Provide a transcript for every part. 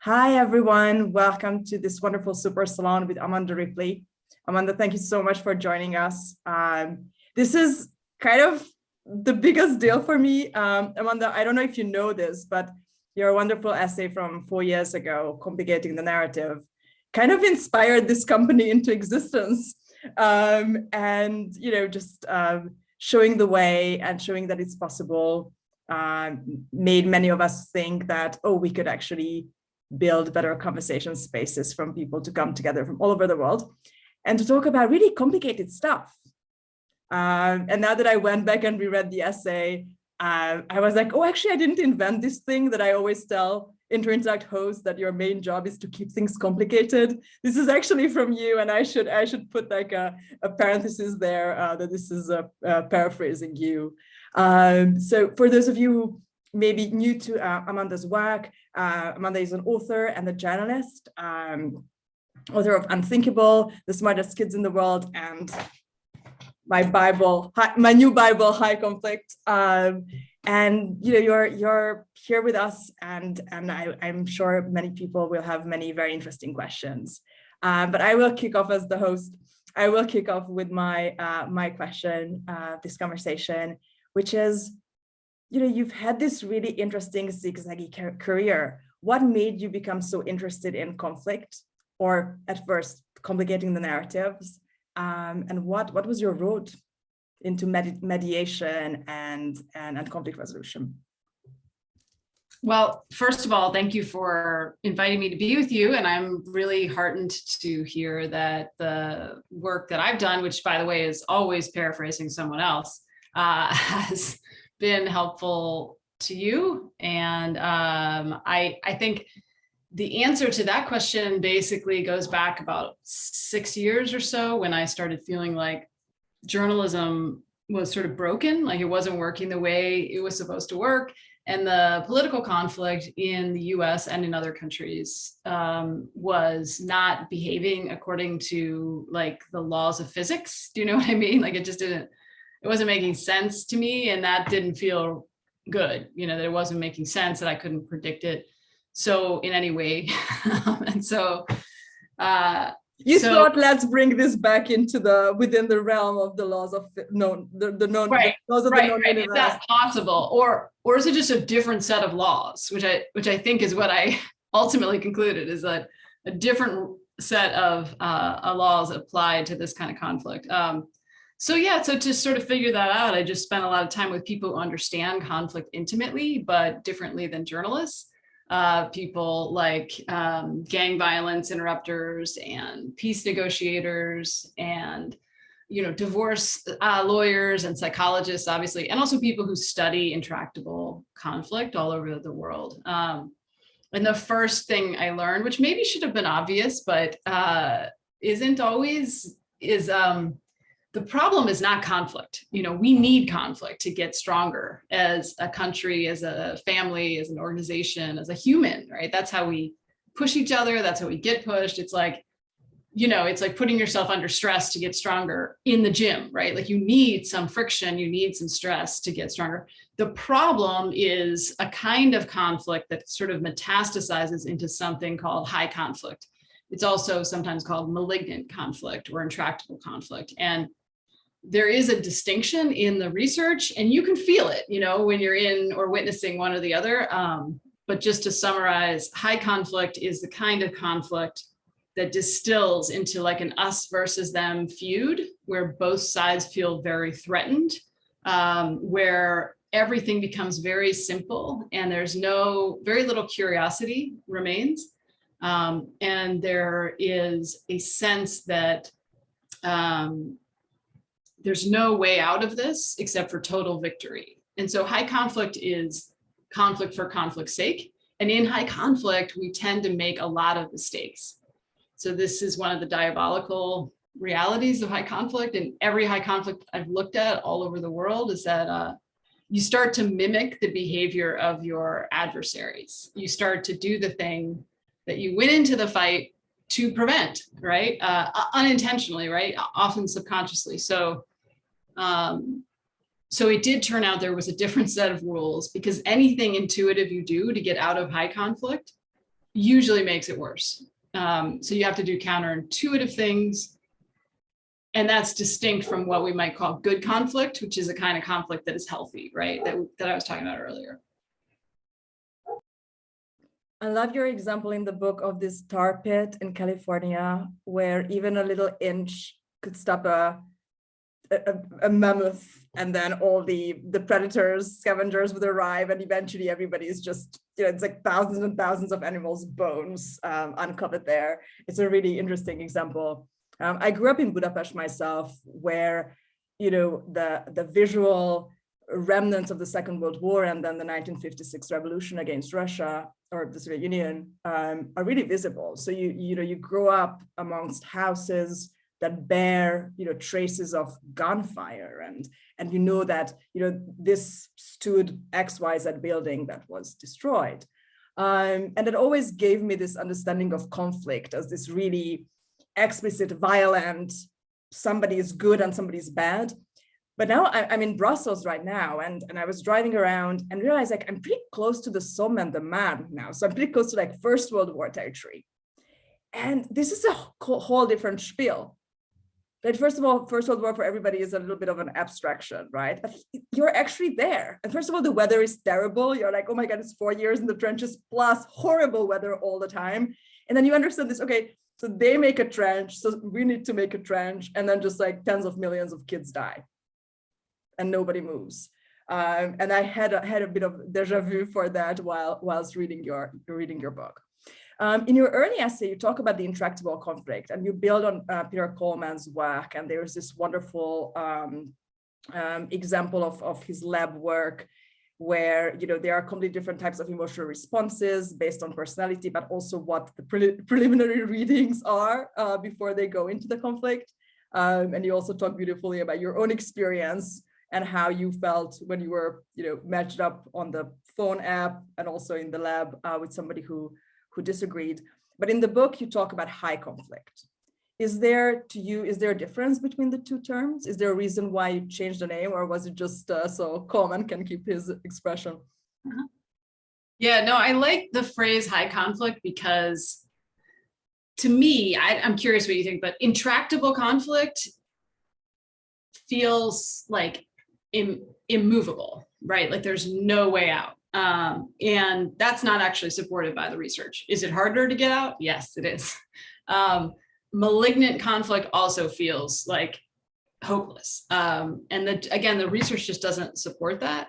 Hi, everyone. Welcome to this wonderful super salon with Amanda Ripley. Amanda, thank you so much for joining us. This is kind of the biggest deal for me. Amanda, I don't know if you know this, but your wonderful essay from 4 years ago, Complicating the Narrative, kind of inspired this company into existence. And, just showing the way and showing that it's possible made many of us think that, oh, we could actually build better conversation spaces from people to come together from all over the world and to talk about really complicated stuff. And now that I went back and reread the essay, I was like, oh, actually, I didn't invent this thing that I always tell Interact hosts that your main job is to keep things complicated. This is actually from you, and I should put like a parenthesis there that this is paraphrasing you. So for those of you who may be new to Amanda's work, Amanda is an author and a journalist, author of Unthinkable, The Smartest Kids in the World, and my new Bible, High Conflict. And you're here with us, and I'm sure many people will have many very interesting questions. But I will kick off as the host. I will kick off with my my question, this conversation, which is, you've had this really interesting zigzaggy career. What made you become so interested in conflict, or at first complicating the narratives? And what was your road into mediation and conflict resolution? Well, first of all, thank you for inviting me to be with you. And I'm really heartened to hear that the work that I've done, which by the way is always paraphrasing someone else, has been helpful to you. And I think the answer to that question basically goes back about 6 years or so, when I started feeling like journalism was sort of broken, like it wasn't working the way it was supposed to work. And the political conflict in the US and in other countries was not behaving according to like the laws of physics. Do you know what I mean? Like it wasn't making sense to me, and that didn't feel good, that it wasn't making sense, that I couldn't predict it so in any way. And so you thought, let's bring this back into within the realm of the laws of the known laws of the known universe. Is that possible, or is it just a different set of laws, which I think is what I ultimately concluded, is that a different set of laws applied to this kind of conflict. So to sort of figure that out, I just spent a lot of time with people who understand conflict intimately, but differently than journalists. People like gang violence interrupters and peace negotiators and divorce lawyers and psychologists, obviously, and also people who study intractable conflict all over the world. And the first thing I learned, which maybe should have been obvious, but isn't always, is the problem is not conflict. We need conflict to get stronger as a country, as a family, as an organization, as a human, right? That's how we push each other. That's how we get pushed. It's like, it's like putting yourself under stress to get stronger in the gym, right? Like you need some friction, you need some stress to get stronger. The problem is a kind of conflict that sort of metastasizes into something called high conflict. It's also sometimes called malignant conflict or intractable conflict. And there is a distinction in the research, and you can feel it, when you're in or witnessing one or the other. But just to summarize, high conflict is the kind of conflict that distills into like an us versus them feud, where both sides feel very threatened, where everything becomes very simple and there's very little curiosity remains. And there is a sense that there's no way out of this except for total victory. And so high conflict is conflict for conflict's sake. And in high conflict, we tend to make a lot of mistakes. So this is one of the diabolical realities of high conflict. And every high conflict I've looked at all over the world is that you start to mimic the behavior of your adversaries. You start to do the thing that you went into the fight to prevent, right? Unintentionally, right? Often subconsciously. So it did turn out there was a different set of rules, because anything intuitive you do to get out of high conflict usually makes it worse. So you have to do counterintuitive things. And that's distinct from what we might call good conflict, which is a kind of conflict that is healthy, right? That I was talking about earlier. I love your example in the book of this tar pit in California, where even a little inch could stop a mammoth, and then all the predators, scavengers would arrive, and eventually everybody is just, it's like thousands and thousands of animals' bones uncovered there. It's a really interesting example. I grew up in Budapest myself, where, the visual remnants of the Second World War and then the 1956 revolution against Russia or the Soviet Union are really visible. So you grow up amongst houses that bear traces of gunfire, and that this stood XYZ building that was destroyed, and it always gave me this understanding of conflict as this really explicit, violent, somebody is good and somebody is bad. But now I'm in Brussels right now, and I was driving around and realized like I'm pretty close to the Somme and the Marne now. So I'm pretty close to like First World War territory. And this is a whole different spiel. But first of all, First World War for everybody is a little bit of an abstraction, right? You're actually there. And first of all, the weather is terrible. You're like, oh my God, it's 4 years in the trenches plus horrible weather all the time. And then you understand this, okay, so they make a trench, so we need to make a trench, and then just like tens of millions of kids die, and nobody moves. And I had a bit of deja vu for that whilst reading your book. In your early essay, you talk about the intractable conflict, and you build on Peter Coleman's work. And there's this wonderful example of his lab work, where there are completely different types of emotional responses based on personality, but also what the preliminary readings are before they go into the conflict. And you also talk beautifully about your own experience and how you felt when you were matched up on the phone app and also in the lab with somebody who disagreed. But in the book, you talk about high conflict. Is there a difference between the two terms? Is there a reason why you changed the name, or was it just so Coleman can keep his expression? Yeah, no, I like the phrase high conflict because to me, I'm curious what you think, but intractable conflict feels like immovable, right? Like there's no way out. And that's not actually supported by the research. Is it harder to get out? Yes, it is. Malignant conflict also feels like hopeless. And again, the research just doesn't support that.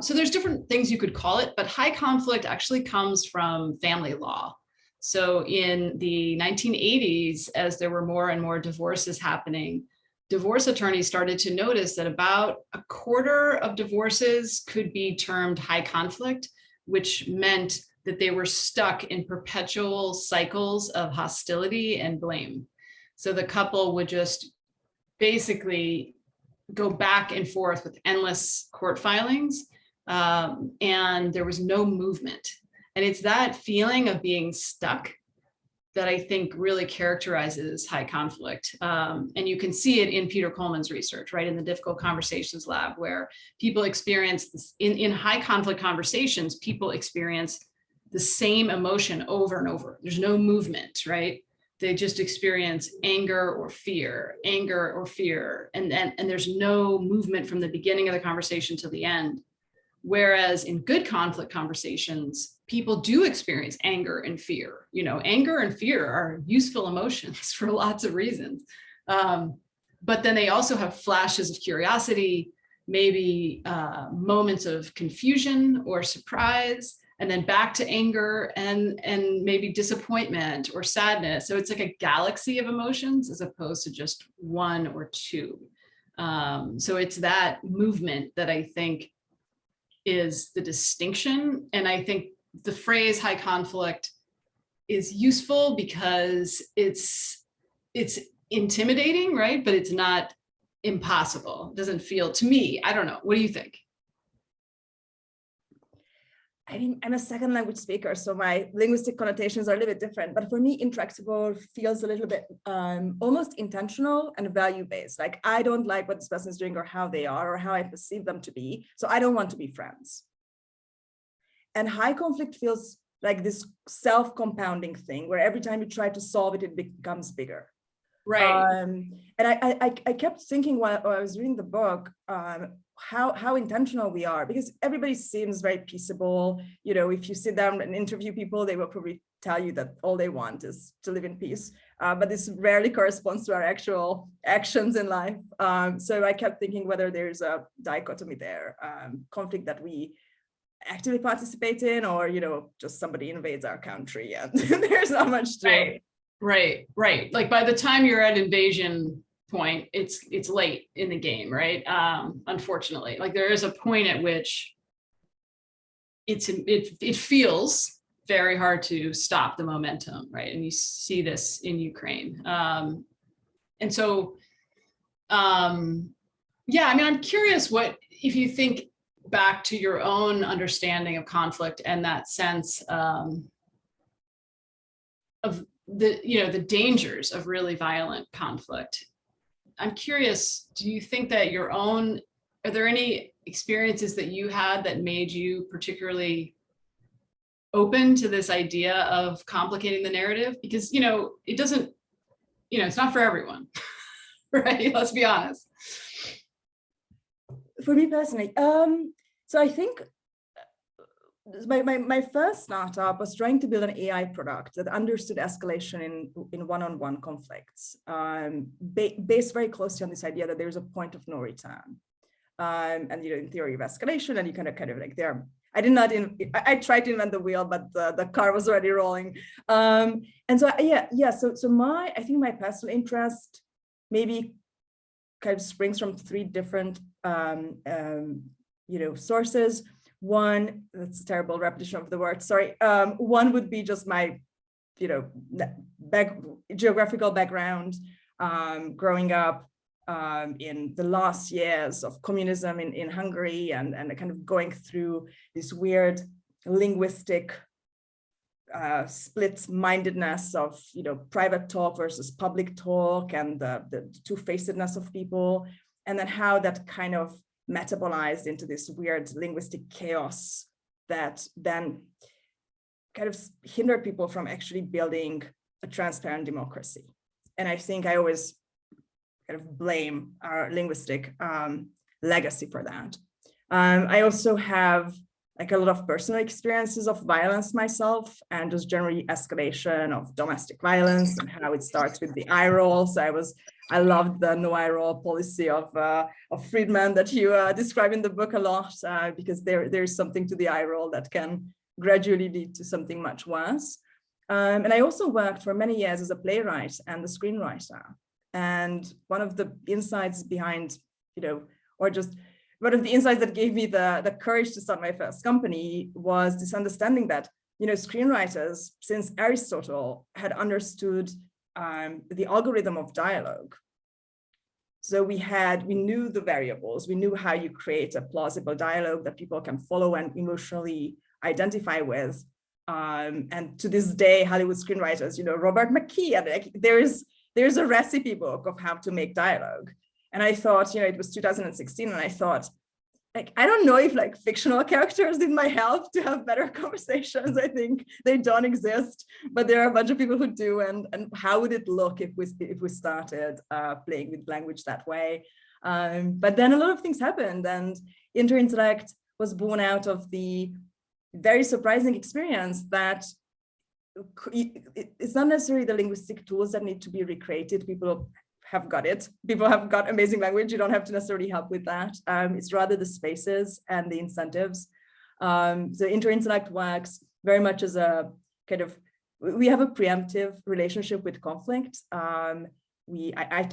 So there's different things you could call it, but high conflict actually comes from family law. So in the 1980s, as there were more and more divorces happening, divorce attorneys started to notice that about a quarter of divorces could be termed high conflict, which meant that they were stuck in perpetual cycles of hostility and blame. So the couple would just basically go back and forth with endless court filings, and there was no movement. And it's that feeling of being stuck that I think really characterizes high conflict. And you can see it in Peter Coleman's research, right? In the Difficult Conversations Lab, where people experience this, in high conflict conversations, people experience the same emotion over and over. There's no movement, right? They just experience anger or fear, and there's no movement from the beginning of the conversation to the end. Whereas in good conflict conversations, people do experience anger and fear. Anger and fear are useful emotions for lots of reasons. But then they also have flashes of curiosity, maybe moments of confusion or surprise, and then back to anger and maybe disappointment or sadness. So it's like a galaxy of emotions as opposed to just one or two. So it's that movement that I think is the distinction. And I think the phrase high conflict is useful because it's intimidating, right? But it's not impossible. It doesn't feel, to me, I don't know. What do you think? I mean, I'm a second language speaker, so my linguistic connotations are a little bit different. But for me, intractable feels a little bit almost intentional and value-based. Like, I don't like what this person is doing or how they are or how I perceive them to be. So I don't want to be friends. And high conflict feels like this self-compounding thing where every time you try to solve it, it becomes bigger. Right. And I kept thinking while I was reading the book, how intentional we are, because everybody seems very peaceable. You know, if you sit down and interview people, they will probably tell you that all they want is to live in peace. But this rarely corresponds to our actual actions in life. So I kept thinking whether there's a dichotomy there, conflict that we actively participate in, or, you know, just somebody invades our country and there's not much to. Right. Like by the time you're at invasion point, it's late in the game, right? Unfortunately, like there is a point at which it feels very hard to stop the momentum, right? And you see this in Ukraine. And so, yeah, I mean, I'm curious what, if you think back to your own understanding of conflict and that sense of the, you know, the dangers of really violent conflict. I'm curious, do you think that your own, are there any experiences that you had that made you particularly open to this idea of complicating the narrative? Because, you know, it doesn't, you know, it's not for everyone, right? Let's be honest. For me personally, so I think my first startup was trying to build an AI product that understood escalation in one-on-one conflicts, based very closely on this idea that there's a point of no return. And, you know, in theory of escalation, and you kind of like there. I tried to invent the wheel, but the car was already rolling. And so so I think my personal interest maybe kind of springs from three different you know, sources. One, that's a terrible repetition of the word, sorry. One would be just my, you know, geographical background, growing up in the last years of communism in Hungary, and kind of going through this weird linguistic split-mindedness of, you know, private talk versus public talk, and the two-facedness of people, and then how that kind of metabolized into this weird linguistic chaos that then kind of hindered people from actually building a transparent democracy. And I think I always kind of blame our linguistic legacy for that. I also have like a lot of personal experiences of violence myself, and just generally escalation of domestic violence, and how it starts with the eye roll. So I loved the no eye roll policy of Friedman that you describe in the book a lot, because there's something to the eye roll that can gradually lead to something much worse. And I also worked for many years as a playwright and a screenwriter. And one of the insights behind, you know, or just one of the insights that gave me the courage to start my first company was this understanding that, you know, screenwriters, since Aristotle, had understood the algorithm of dialogue. So we knew the variables, we knew how you create a plausible dialogue that people can follow and emotionally identify with. And to this day, Hollywood screenwriters, you know, Robert McKee, and like, there's a recipe book of how to make dialogue. And I thought, you know, it was 2016, and I thought, like, I don't know if like fictional characters in my help to have better conversations. I think they don't exist, but there are a bunch of people who do. And how would it look if we started playing with language that way? But then a lot of things happened, and Interintellect was born out of the very surprising experience that it's not necessarily the linguistic tools that need to be recreated. People have got it. People have got amazing language. You don't have to necessarily help with that. It's rather the spaces and the incentives. So Interintellect works very much as a kind of, we have a preemptive relationship with conflict. I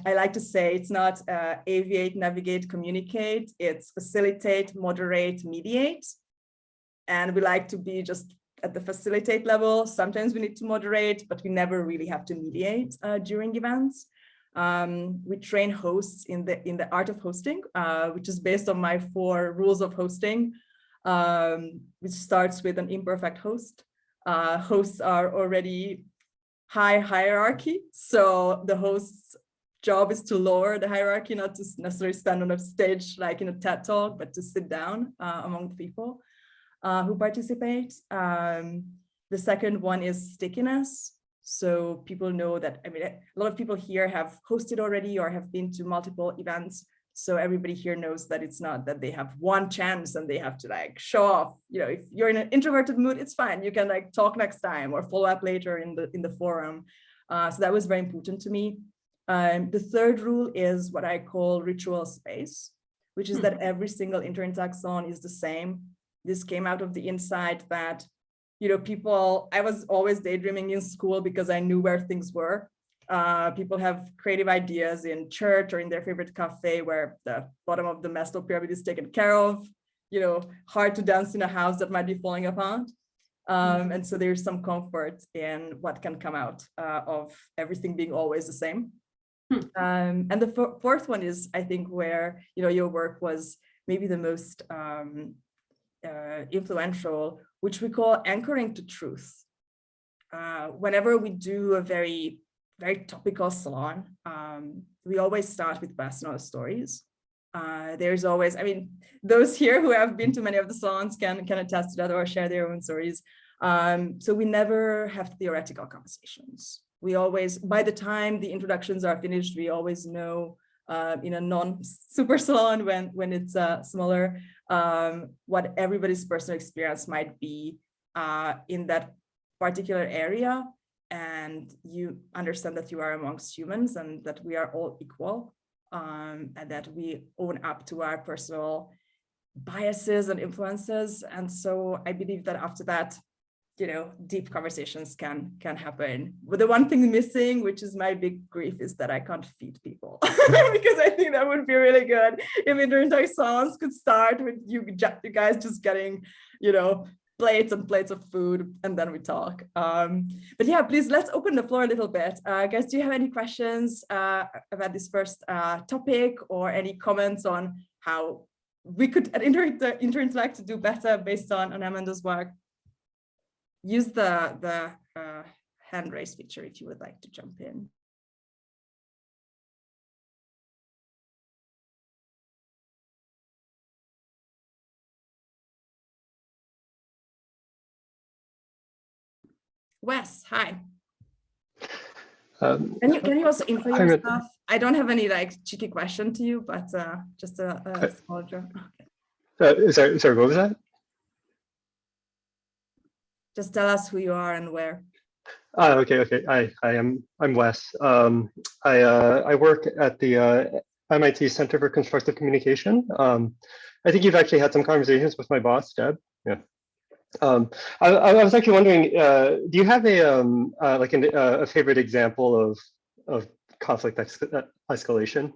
like to say it's not aviate, navigate, communicate. It's facilitate, moderate, mediate. And we like to be just at the facilitate level. Sometimes we need to moderate, but we never really have to mediate during events. We train hosts in the art of hosting, which is based on my 4 rules of hosting, which starts with an imperfect host. Hosts are already high hierarchy, so the host's job is to lower the hierarchy, not to necessarily stand on a stage like in a TED talk, but to sit down among the people who participate. The The second one is stickiness. So people know that, I mean, a lot of people here have hosted already or have been to multiple events. So everybody here knows that it's not that they have one chance and they have to like show off. You know, if you're in an introverted mood, it's fine. You can like talk next time or follow up later in the forum. So that was very important to me. The third rule is what I call ritual space, which is that every single Interact salon is the same. This came out of the insight that, you know, I was always daydreaming in school because I knew where things were. People have creative ideas in church or in their favorite cafe where the bottom of the Maslow pyramid is taken care of, you know, hard to dance in a house that might be falling apart. And so there's some comfort in what can come out of everything being always the same. And the fourth one is, I think, where, you know, your work was maybe the most influential, which we call anchoring to truth. Whenever we do a very topical salon, we always start with personal stories. There's always, I mean, those here who have been to many of the salons can attest to that or share their own stories. So we never have theoretical conversations. We always, by the time the introductions are finished, we always know in a non-super salon when it's smaller, what everybody's personal experience might be in that particular area. And you understand that you are amongst humans and that we are all equal, and that we own up to our personal biases and influences. And so I believe that after that, you know, deep conversations can happen. But the one thing missing, which is my big grief, is that I can't feed people because I think that would be really good if Interact salons could start with you guys just getting, you know, plates and plates of food, and then we talk. But yeah, please, let's open the floor a little bit. Guys, do you have any questions about this first topic, or any comments on how we could at Interact to do better based on Amanda's work? Use the hand raise feature if you would like to jump in. Wes, hi. Can you also intro yourself? I don't have any like cheeky question to you, but just a small joke. Okay. Sorry, what was that? Just tell us who you are and where. Okay. I'm Wes. I work at the MIT Center for Constructive Communication. I think you've actually had some conversations with my boss, Deb. Yeah. I was actually wondering, do you have a favorite example of conflict escalation?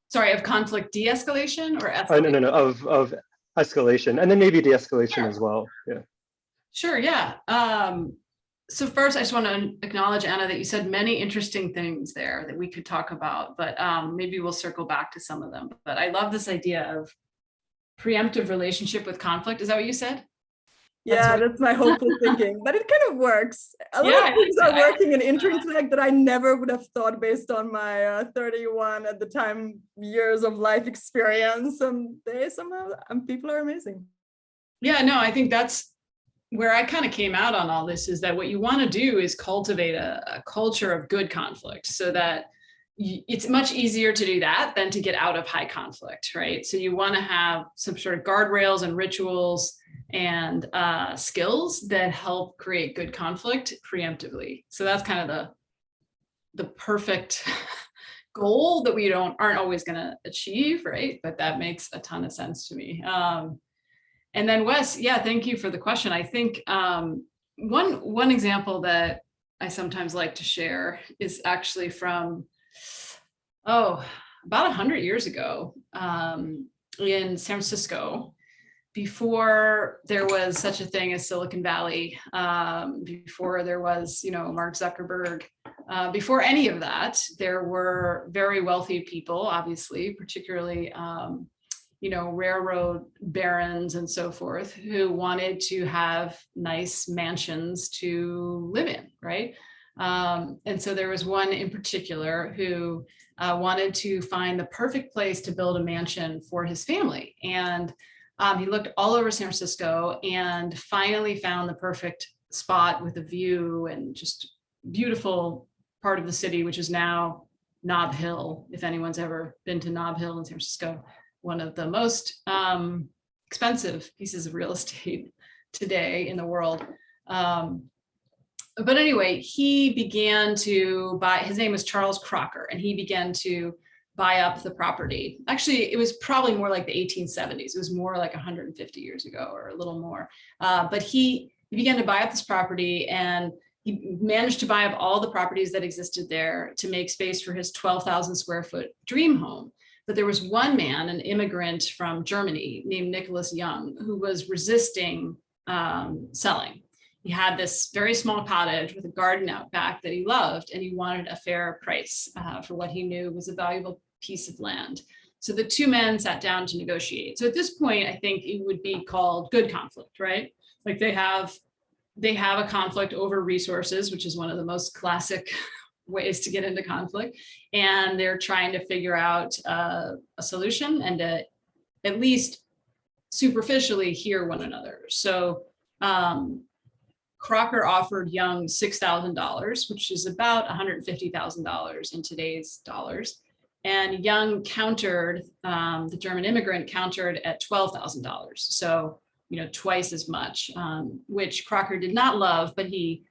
Sorry, of conflict de-escalation or escalation? No, of escalation, and then maybe de-escalation as well. Yeah. Sure, yeah. So first, I just want to acknowledge, Anna, that you said many interesting things there that we could talk about, but maybe we'll circle back to some of them. But I love this idea of preemptive relationship with conflict. Is that what you said? Yeah, that's my hopeful thinking, but it kind of works. A lot of things are working in Interact that I never would have thought based on my 31 at the time years of life experience, and they somehow, people are amazing. Yeah, no, I think that's where I kind of came out on all this, is that what you want to do is cultivate a culture of good conflict, so that it's much easier to do that than to get out of high conflict, right? So you want to have some sort of guardrails and rituals and skills that help create good conflict preemptively. So that's kind of the perfect goal that we aren't always going to achieve, right? But that makes a ton of sense to me. And then Wes, yeah, thank you for the question. I think one example that I sometimes like to share is actually from, about 100 years ago in San Francisco, before there was such a thing as Silicon Valley, before there was, Mark Zuckerberg, before any of that, there were very wealthy people, obviously, particularly, railroad barons and so forth, who wanted to have nice mansions to live in, right? And so there was one in particular who wanted to find the perfect place to build a mansion for his family. And He looked all over San Francisco and finally found the perfect spot with a view and just beautiful part of the city, which is now Nob Hill. If anyone's ever been to Nob Hill in San Francisco, one of the most expensive pieces of real estate today in the world. But anyway, he began to buy, his name was Charles Crocker, and he began to buy up the property. Actually, it was probably more like the 1870s. It was more like 150 years ago or a little more. But he began to buy up this property, and he managed to buy up all the properties that existed there to make space for his 12,000 square foot dream home. But there was one man, an immigrant from Germany named Nicholas Young, who was resisting selling. He had this very small cottage with a garden out back that he loved, and he wanted a fair price for what he knew was a valuable piece of land. So the two men sat down to negotiate. So at this point, I think it would be called good conflict, right? Like they have a conflict over resources, which is one of the most classic ways to get into conflict. And they're trying to figure out a solution and to at least superficially hear one another. So Crocker offered Young $6,000, which is about $150,000 in today's dollars. And Young countered, the German immigrant countered at $12,000. So, twice as much, which Crocker did not love, but he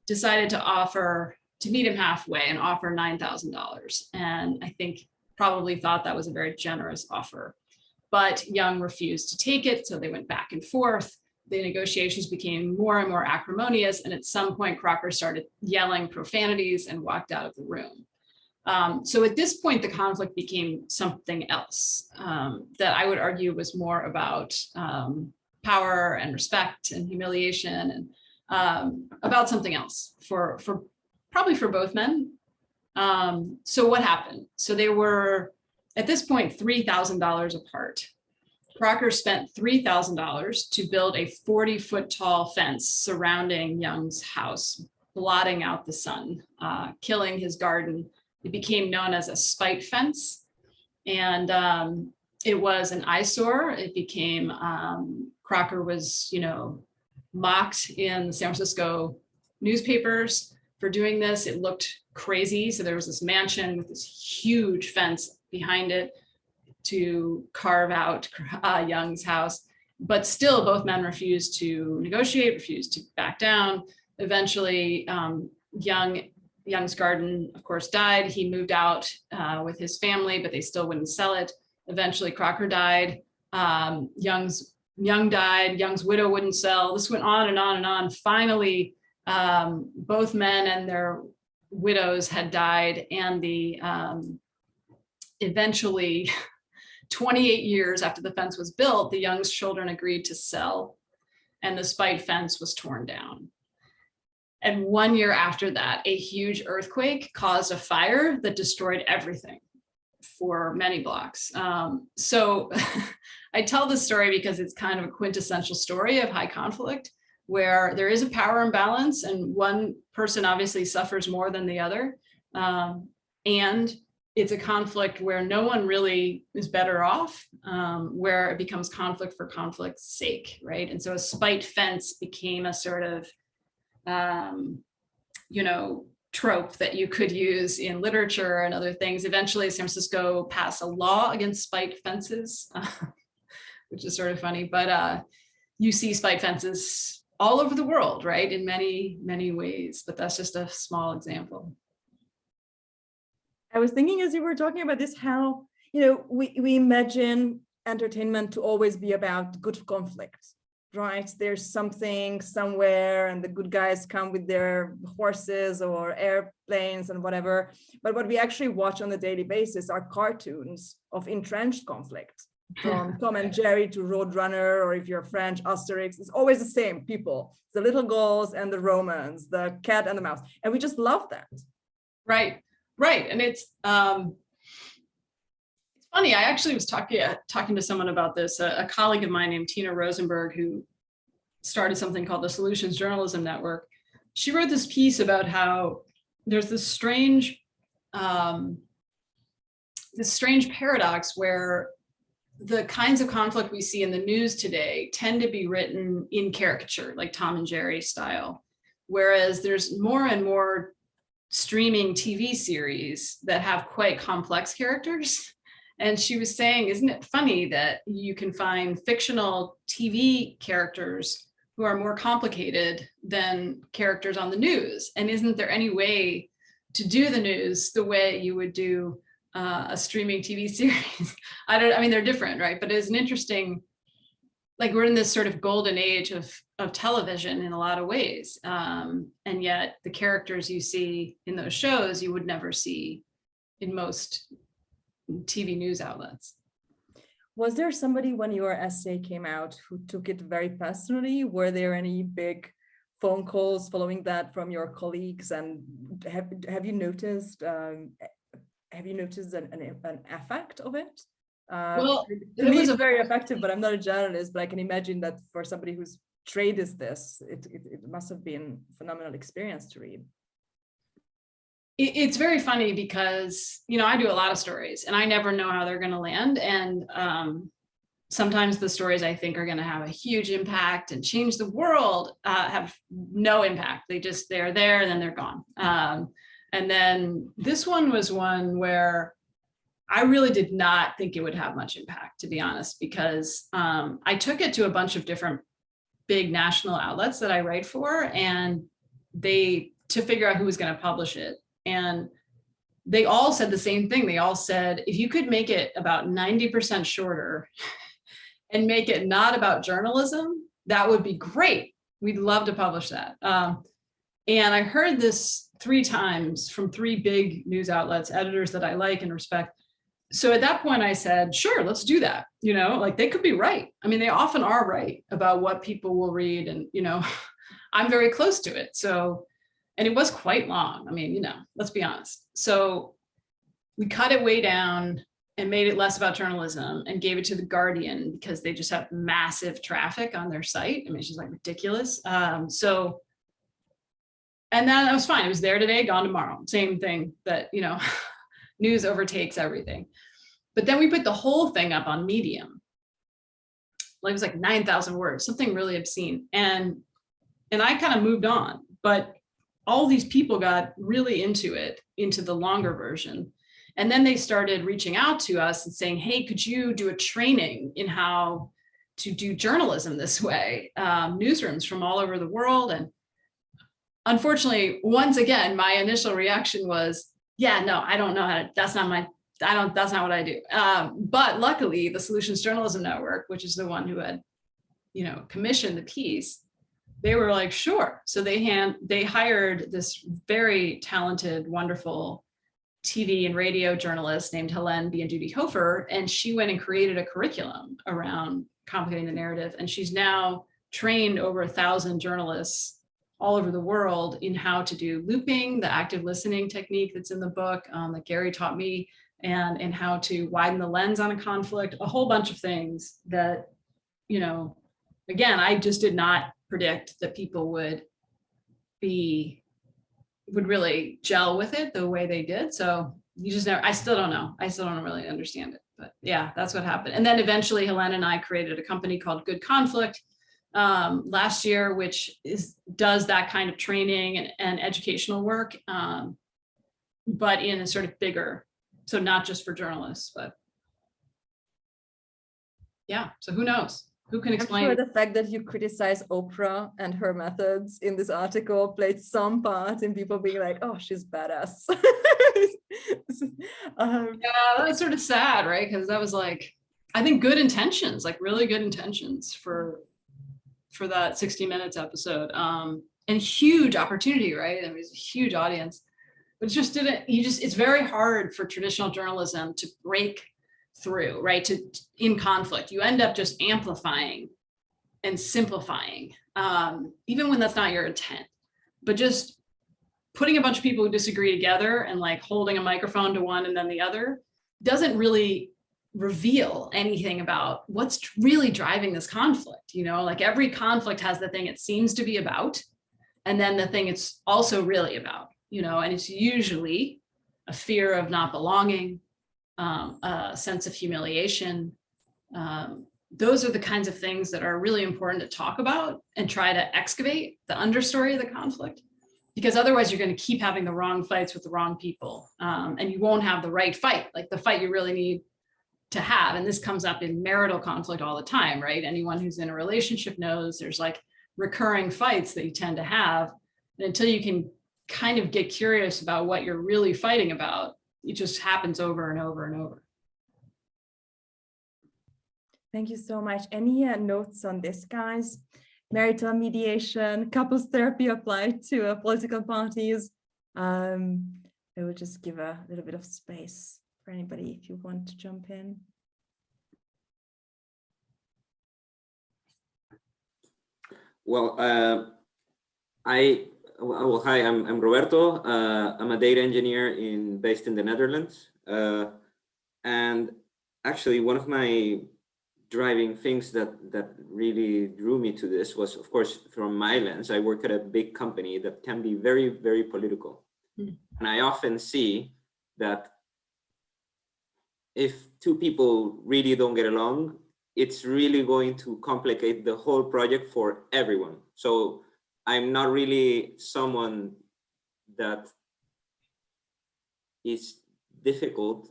decided to meet him halfway and offer $9,000. And I think probably thought that was a very generous offer, but Young refused to take it. So they went back and forth. The negotiations became more and more acrimonious. And at some point, Crocker started yelling profanities and walked out of the room. So at this point, the conflict became something else that I would argue was more about power and respect and humiliation and about something else for probably for both men. So what happened? So they were at this point $3,000 apart. Crocker spent $3,000 to build a 40-foot tall fence surrounding Young's house, blotting out the sun, killing his garden. It became known as a spite fence. And it was an eyesore. It became, Crocker was, mocked in the San Francisco newspapers for doing this. It looked crazy. So there was this mansion with this huge fence behind it to carve out Young's house, but still both men refused to negotiate, refused to back down. Eventually, Young's garden, of course, died. He moved out with his family, but they still wouldn't sell it. Eventually, Crocker died. Young died. Young's widow wouldn't sell. This went on and on and on. Finally, both men and their widows had died, and eventually 28 years after the fence was built, the Young's children agreed to sell, and the spite fence was torn down. And 1 year after that, a huge earthquake caused a fire that destroyed everything for many blocks. So I tell this story because it's kind of a quintessential story of high conflict, where there is a power imbalance and one person obviously suffers more than the other. And it's a conflict where no one really is better off, where it becomes conflict for conflict's sake, right? And so a spite fence became a sort of, trope that you could use in literature and other things. Eventually, San Francisco passed a law against spite fences, which is sort of funny, but you see spite fences all over the world, right? In many, many ways, but that's just a small example. I was thinking as you were talking about this, how, we imagine entertainment to always be about good conflict, right? There's something somewhere and the good guys come with their horses or airplanes and whatever. But what we actually watch on a daily basis are cartoons of entrenched conflict, from Tom and Jerry to Roadrunner, or if you're French, Asterix. It's always the same people, the little Gauls and the Romans, the cat and the mouse. And we just love that. Right. And it's funny. I actually was talking to someone about this, a colleague of mine named Tina Rosenberg, who started something called the Solutions Journalism Network. She wrote this piece about how there's this strange paradox where the kinds of conflict we see in the news today tend to be written in caricature, like Tom and Jerry style, whereas there's more and more streaming TV series that have quite complex characters. And she was saying, isn't it funny that you can find fictional TV characters who are more complicated than characters on the news? And isn't there any way to do the news the way you would do a streaming TV series? I mean, they're different, right? But it's an interesting, like we're in this sort of golden age of television in a lot of ways. And yet the characters you see in those shows, you would never see in most TV news outlets. Was there somebody when your essay came out who took it very personally? Were there any big phone calls following that from your colleagues? And have you noticed an effect of it? Well, to me, it's very effective, but I'm not a journalist, but I can imagine that for somebody whose trade is this, it must have been a phenomenal experience to read. It's very funny because, you know, I do a lot of stories and I never know how they're going to land. And sometimes the stories I think are going to have a huge impact and change the world have no impact. They're there and then they're gone. And then this one was one where I really did not think it would have much impact, to be honest, because I took it to a bunch of different big national outlets that I write for, and to figure out who was going to publish it. And they all said the same thing. They all said, if you could make it about 90% shorter and make it not about journalism, that would be great. We'd love to publish that. And I heard this 3 times from 3 big news outlets, editors that I like and respect. So at that point I said, sure, let's do that. You know, like they could be right. I mean, they often are right about what people will read. And, you know, I'm very close to it. So, and it was quite long. I mean, you know, let's be honest. So we cut it way down and made it less about journalism and gave it to The Guardian because they just have massive traffic on their site. I mean, it's just like ridiculous. So, and then that was fine. It was there today, gone tomorrow. Same thing that, you know, news overtakes everything. But then we put the whole thing up on Medium. Like it was like 9,000 words, something really obscene. And I kind of moved on, but all these people got really into it, into the longer version. And then they started reaching out to us and saying, hey, could you do a training in how to do journalism this way? Newsrooms from all over the world. And unfortunately, once again, my initial reaction was, yeah, no, I don't know how to, that's not what I do. But luckily the Solutions Journalism Network, which is the one who had, you know, commissioned the piece, they were like, sure. So they hired this very talented, wonderful TV and radio journalist named Helene Bianduti-Hofer, and she went and created a curriculum around Complicating the Narrative. And she's now trained over 1,000 journalists all over the world in how to do looping, the active listening technique that's in the book that Gary taught me, and how to widen the lens on a conflict, a whole bunch of things that, you know, again, I just did not predict that people would really gel with it the way they did. So you just never, I still don't really understand it, but yeah, that's what happened. And then eventually Helene and I created a company called Good Conflict last year, which does that kind of training and educational work, but in a sort of bigger, so not just for journalists, but yeah, so who knows? Who can explain? I'm sure the fact that you criticize Oprah and her methods in this article played some part in people being like, oh, she's badass. Yeah, that's sort of sad, right? Because that was like, I think good intentions, like really good intentions for that 60 Minutes episode, and huge opportunity, right? I mean, it's a huge audience, but it just didn't, it's very hard for traditional journalism to break through, right? In conflict, you end up just amplifying and simplifying, even when that's not your intent, but just putting a bunch of people who disagree together and like holding a microphone to one and then the other doesn't really reveal anything about what's really driving this conflict. You know, like every conflict has the thing it seems to be about, and then the thing it's also really about, you know, and it's usually a fear of not belonging, a sense of humiliation, Those are the kinds of things that are really important to talk about and try to excavate the understory of the conflict, because otherwise you're going to keep having the wrong fights with the wrong people, and you won't have the right fight, like the fight you really need to have. And this comes up in marital conflict all the time, right? Anyone who's in a relationship knows there's like recurring fights that you tend to have. And until you can kind of get curious about what you're really fighting about, it just happens over and over and over. Thank you so much. Any notes on this, guys? Marital mediation, couples therapy applied to political parties. I will just give a little bit of space for anybody if you want to jump in. Well, hi, I'm Roberto. I'm a data engineer based in the Netherlands. And actually, one of my driving things that really drew me to this was, of course, from my lens. I work at a big company that can be very, very political. And I often see that if two people really don't get along, it's really going to complicate the whole project for everyone. So I'm not really someone that is difficult,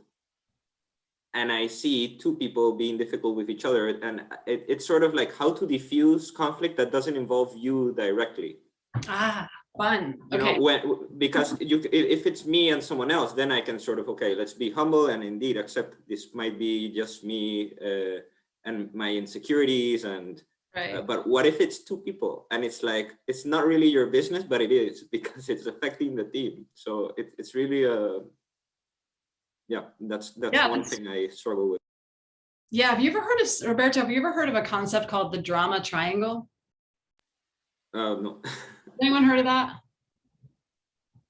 and I see two people being difficult with each other, and it's sort of like how to diffuse conflict that doesn't involve you directly. Ah, fun. Okay. Because if it's me and someone else, then I can sort of, okay, let's be humble and indeed accept this might be just me and my insecurities and. Right. But what if it's two people and it's like, it's not really your business, but it is because it's affecting the team. So it's really that's one thing I struggle with. Yeah, have you ever heard of, Roberto, have you ever heard of a concept called the drama triangle? No. Anyone heard of that?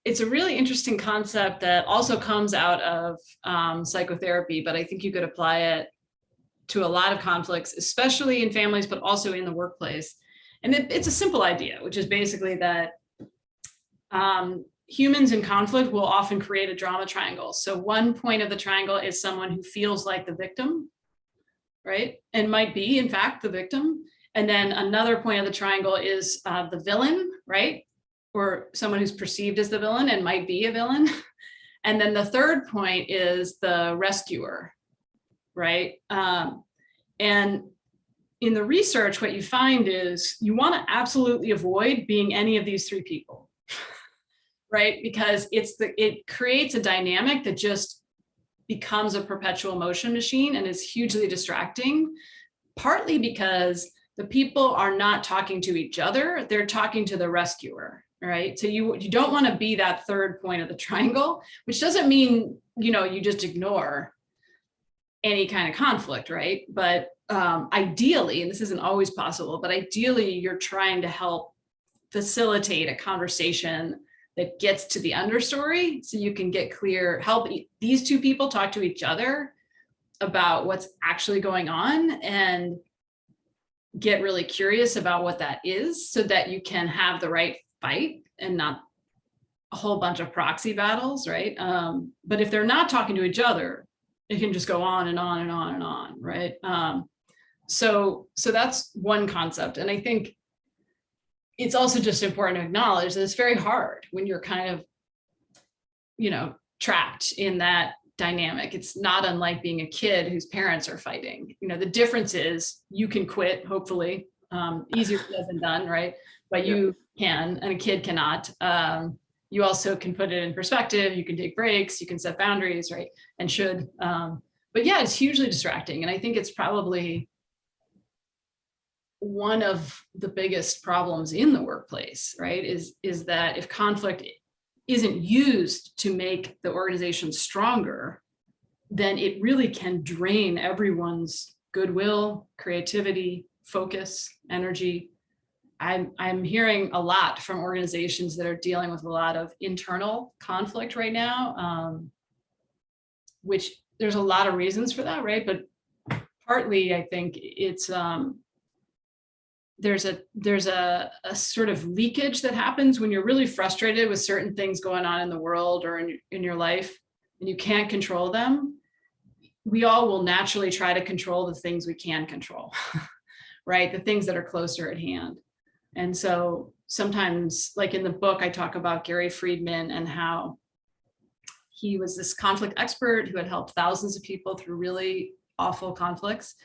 It's a really interesting concept that also comes out of psychotherapy, but I think you could apply it to a lot of conflicts, especially in families, but also in the workplace. And it's a simple idea, which is basically that humans in conflict will often create a drama triangle. So one point of the triangle is someone who feels like the victim, right? And might be, in fact, the victim. And then another point of the triangle is the villain, right? Or someone who's perceived as the villain and might be a villain. And then the third point is the rescuer, right? And in the research, what you find is you want to absolutely avoid being any of these three people, right? Because it creates a dynamic that just becomes a perpetual motion machine and is hugely distracting, partly because the people are not talking to each other, they're talking to the rescuer, right? So you don't want to be that third point of the triangle, which doesn't mean, you just ignore any kind of conflict, right? But ideally, and this isn't always possible, but ideally you're trying to help facilitate a conversation that gets to the understory so you can get clear, help these two people talk to each other about what's actually going on and get really curious about what that is so that you can have the right fight and not a whole bunch of proxy battles, right? But if they're not talking to each other, it can just go on and on and on and on, right? So that's one concept. And I think it's also just important to acknowledge that it's very hard when you're kind of, trapped in that dynamic. It's not unlike being a kid whose parents are fighting. The difference is you can quit, hopefully, easier said than done, right? But you can, and a kid cannot. You also can put it in perspective. You can take breaks, you can set boundaries, right? And should. But yeah, it's hugely distracting. And I think it's probably one of the biggest problems in the workplace, right? Is that if conflict isn't used to make the organization stronger, then it really can drain everyone's goodwill, creativity, focus, energy. I'm hearing a lot from organizations that are dealing with a lot of internal conflict right now, which there's a lot of reasons for that, right? But partly, I think it's there's a sort of leakage that happens when you're really frustrated with certain things going on in the world or in your life, and you can't control them. we all will naturally try to control the things we can control, right? The things that are closer at hand. And so sometimes, like in the book, I talk about Gary Friedman and how he was this conflict expert who had helped thousands of people through really awful conflicts.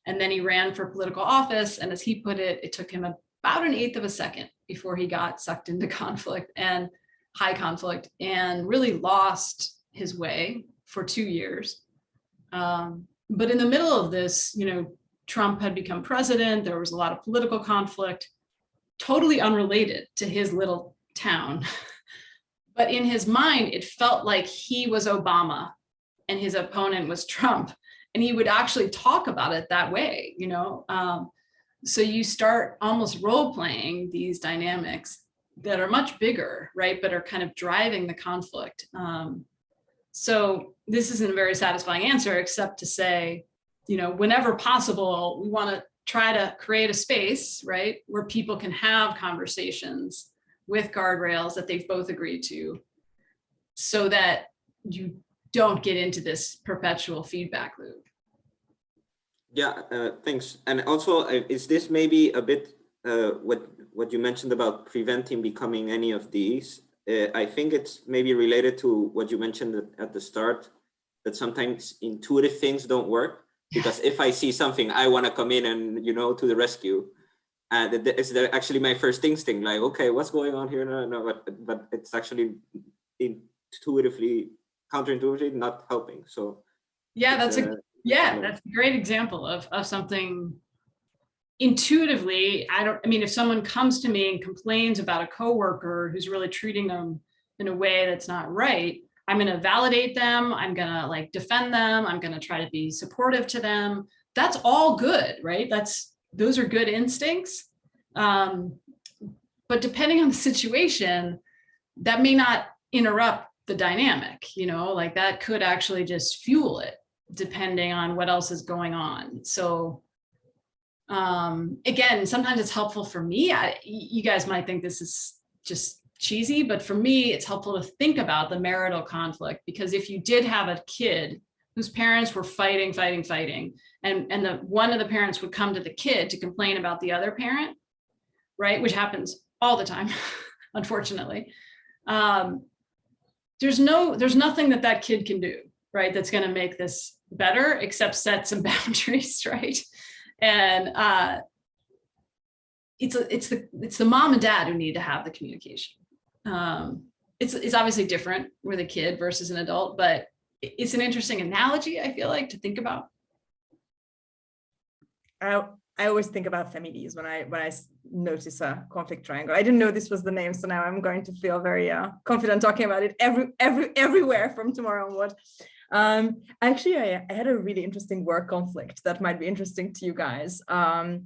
And then he ran for political office. And as he put it, it took him about an eighth of a second before he got sucked into conflict and high conflict and really lost his way for 2 years. But in the middle of this, you know, Trump had become president. There was a lot of political conflict, totally unrelated to his little town. But in his mind, it felt like he was Obama and his opponent was Trump. And he would actually talk about it that way, you know. So you start almost role playing these dynamics that are much bigger, right? But are kind of driving the conflict. So this isn't a very satisfying answer, except to say, you know, whenever possible, we want to try to create a space, right, where people can have conversations with guardrails that they've both agreed to, so that you don't get into this perpetual feedback loop. Yeah, thanks. And also, is this maybe a bit what you mentioned about preventing becoming any of these? I think it's maybe related to what you mentioned at the start, that sometimes intuitive things don't work, because if I see something, I want to come in and, you know, to the rescue. And it's actually my first instinct, like, okay, what's going on here? No, but it's actually intuitively, counterintuitively not helping. So yeah, that's a great example of something intuitively. I mean, if someone comes to me and complains about a coworker who's really treating them in a way that's not right, I'm going to validate them. I'm going to like defend them. I'm going to try to be supportive to them. That's all good, right? Those are good instincts. But depending on the situation, that may not interrupt the dynamic, you know, like that could actually just fuel it, depending on what else is going on. So again, sometimes it's helpful for me. You guys might think this is just cheesy, but for me, it's helpful to think about the marital conflict, because if you did have a kid whose parents were fighting, and one of the parents would come to the kid to complain about the other parent, right, which happens all the time, unfortunately, there's nothing that kid can do, right, that's going to make this better except set some boundaries, right? And it's the mom and dad who need to have the communication. It's obviously different with a kid versus an adult, but it's an interesting analogy, I feel like, to think about. I always think about families when I notice a conflict triangle. I didn't know this was the name, so now I'm going to feel very confident talking about it everywhere from tomorrow onward. Actually, I had a really interesting work conflict that might be interesting to you guys. I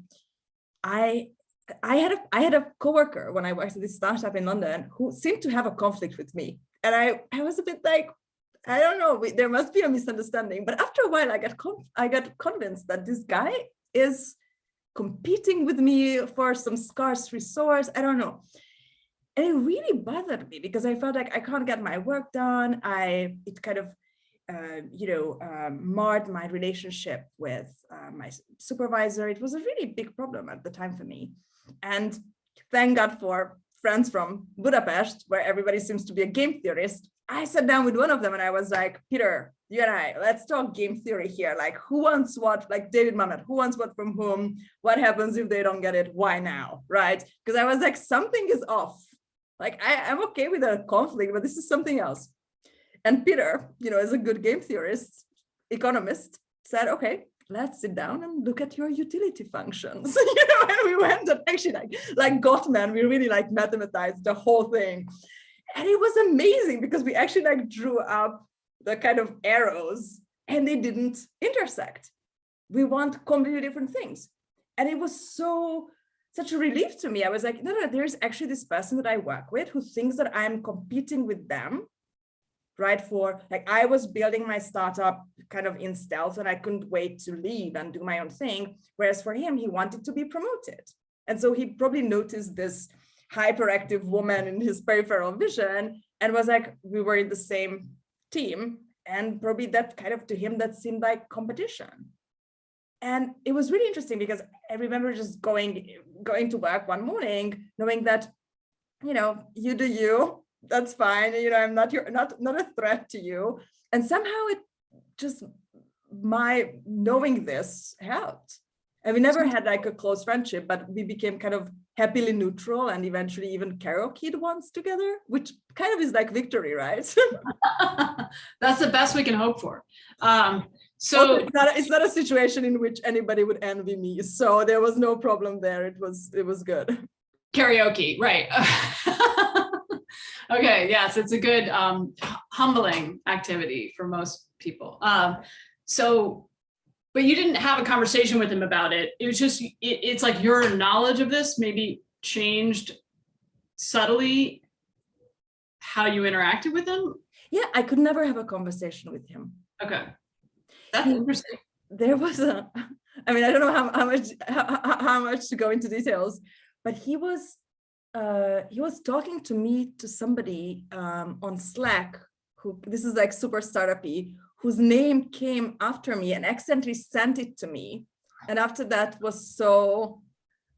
had a coworker when I worked at this startup in London who seemed to have a conflict with me, and I was a bit like, I don't know, there must be a misunderstanding. But after a while, I got convinced that this guy is competing with me for some scarce resource. I don't know. And it really bothered me because I felt like I can't get my work done. It kind of, marred my relationship with my supervisor. It was a really big problem at the time for me. And thank God for friends from Budapest, where everybody seems to be a game theorist. I sat down with one of them and I was like, Peter, you and I, let's talk game theory here. Like, who wants what? Like David Mamet, who wants what from whom? What happens if they don't get it? Why now? Right? Because I was like, something is off. Like, I'm okay with a conflict, but this is something else. And Peter, as a good game theorist, economist, said, okay, let's sit down and look at your utility functions. And we went and actually like Gottman, we really mathematized the whole thing. And it was amazing because we actually drew up the kind of arrows and they didn't intersect. We want completely different things. And it was such a relief to me. I was like, no, there's actually this person that I work with who thinks that I'm competing with them, right? For I was building my startup kind of in stealth and I couldn't wait to leave and do my own thing. Whereas for him, he wanted to be promoted. And so he probably noticed this hyperactive woman in his peripheral vision and was like, we were in the same team And probably that kind of, to him, that seemed like competition. And it was really interesting because I remember just going to work one morning, knowing that, you do you, that's fine. I'm not a threat to you. And somehow it just, my knowing this helped. And we never had like a close friendship, but we became kind of happily neutral and eventually even karaoke'd once together, which kind of is like victory, right? That's the best we can hope for. So also, it's not a situation in which anybody would envy me. So there was no problem there. It was good. Karaoke, right. Okay, yes, it's a good humbling activity for most people. But you didn't have a conversation with him about it. It was just, it's like your knowledge of this maybe changed subtly how you interacted with him? Yeah, I could never have a conversation with him. Okay, that's interesting. There was I don't know how much to go into details, but he was talking to somebody on Slack, who, this is like super startup-y, whose name came after me and accidentally sent it to me. And after that was so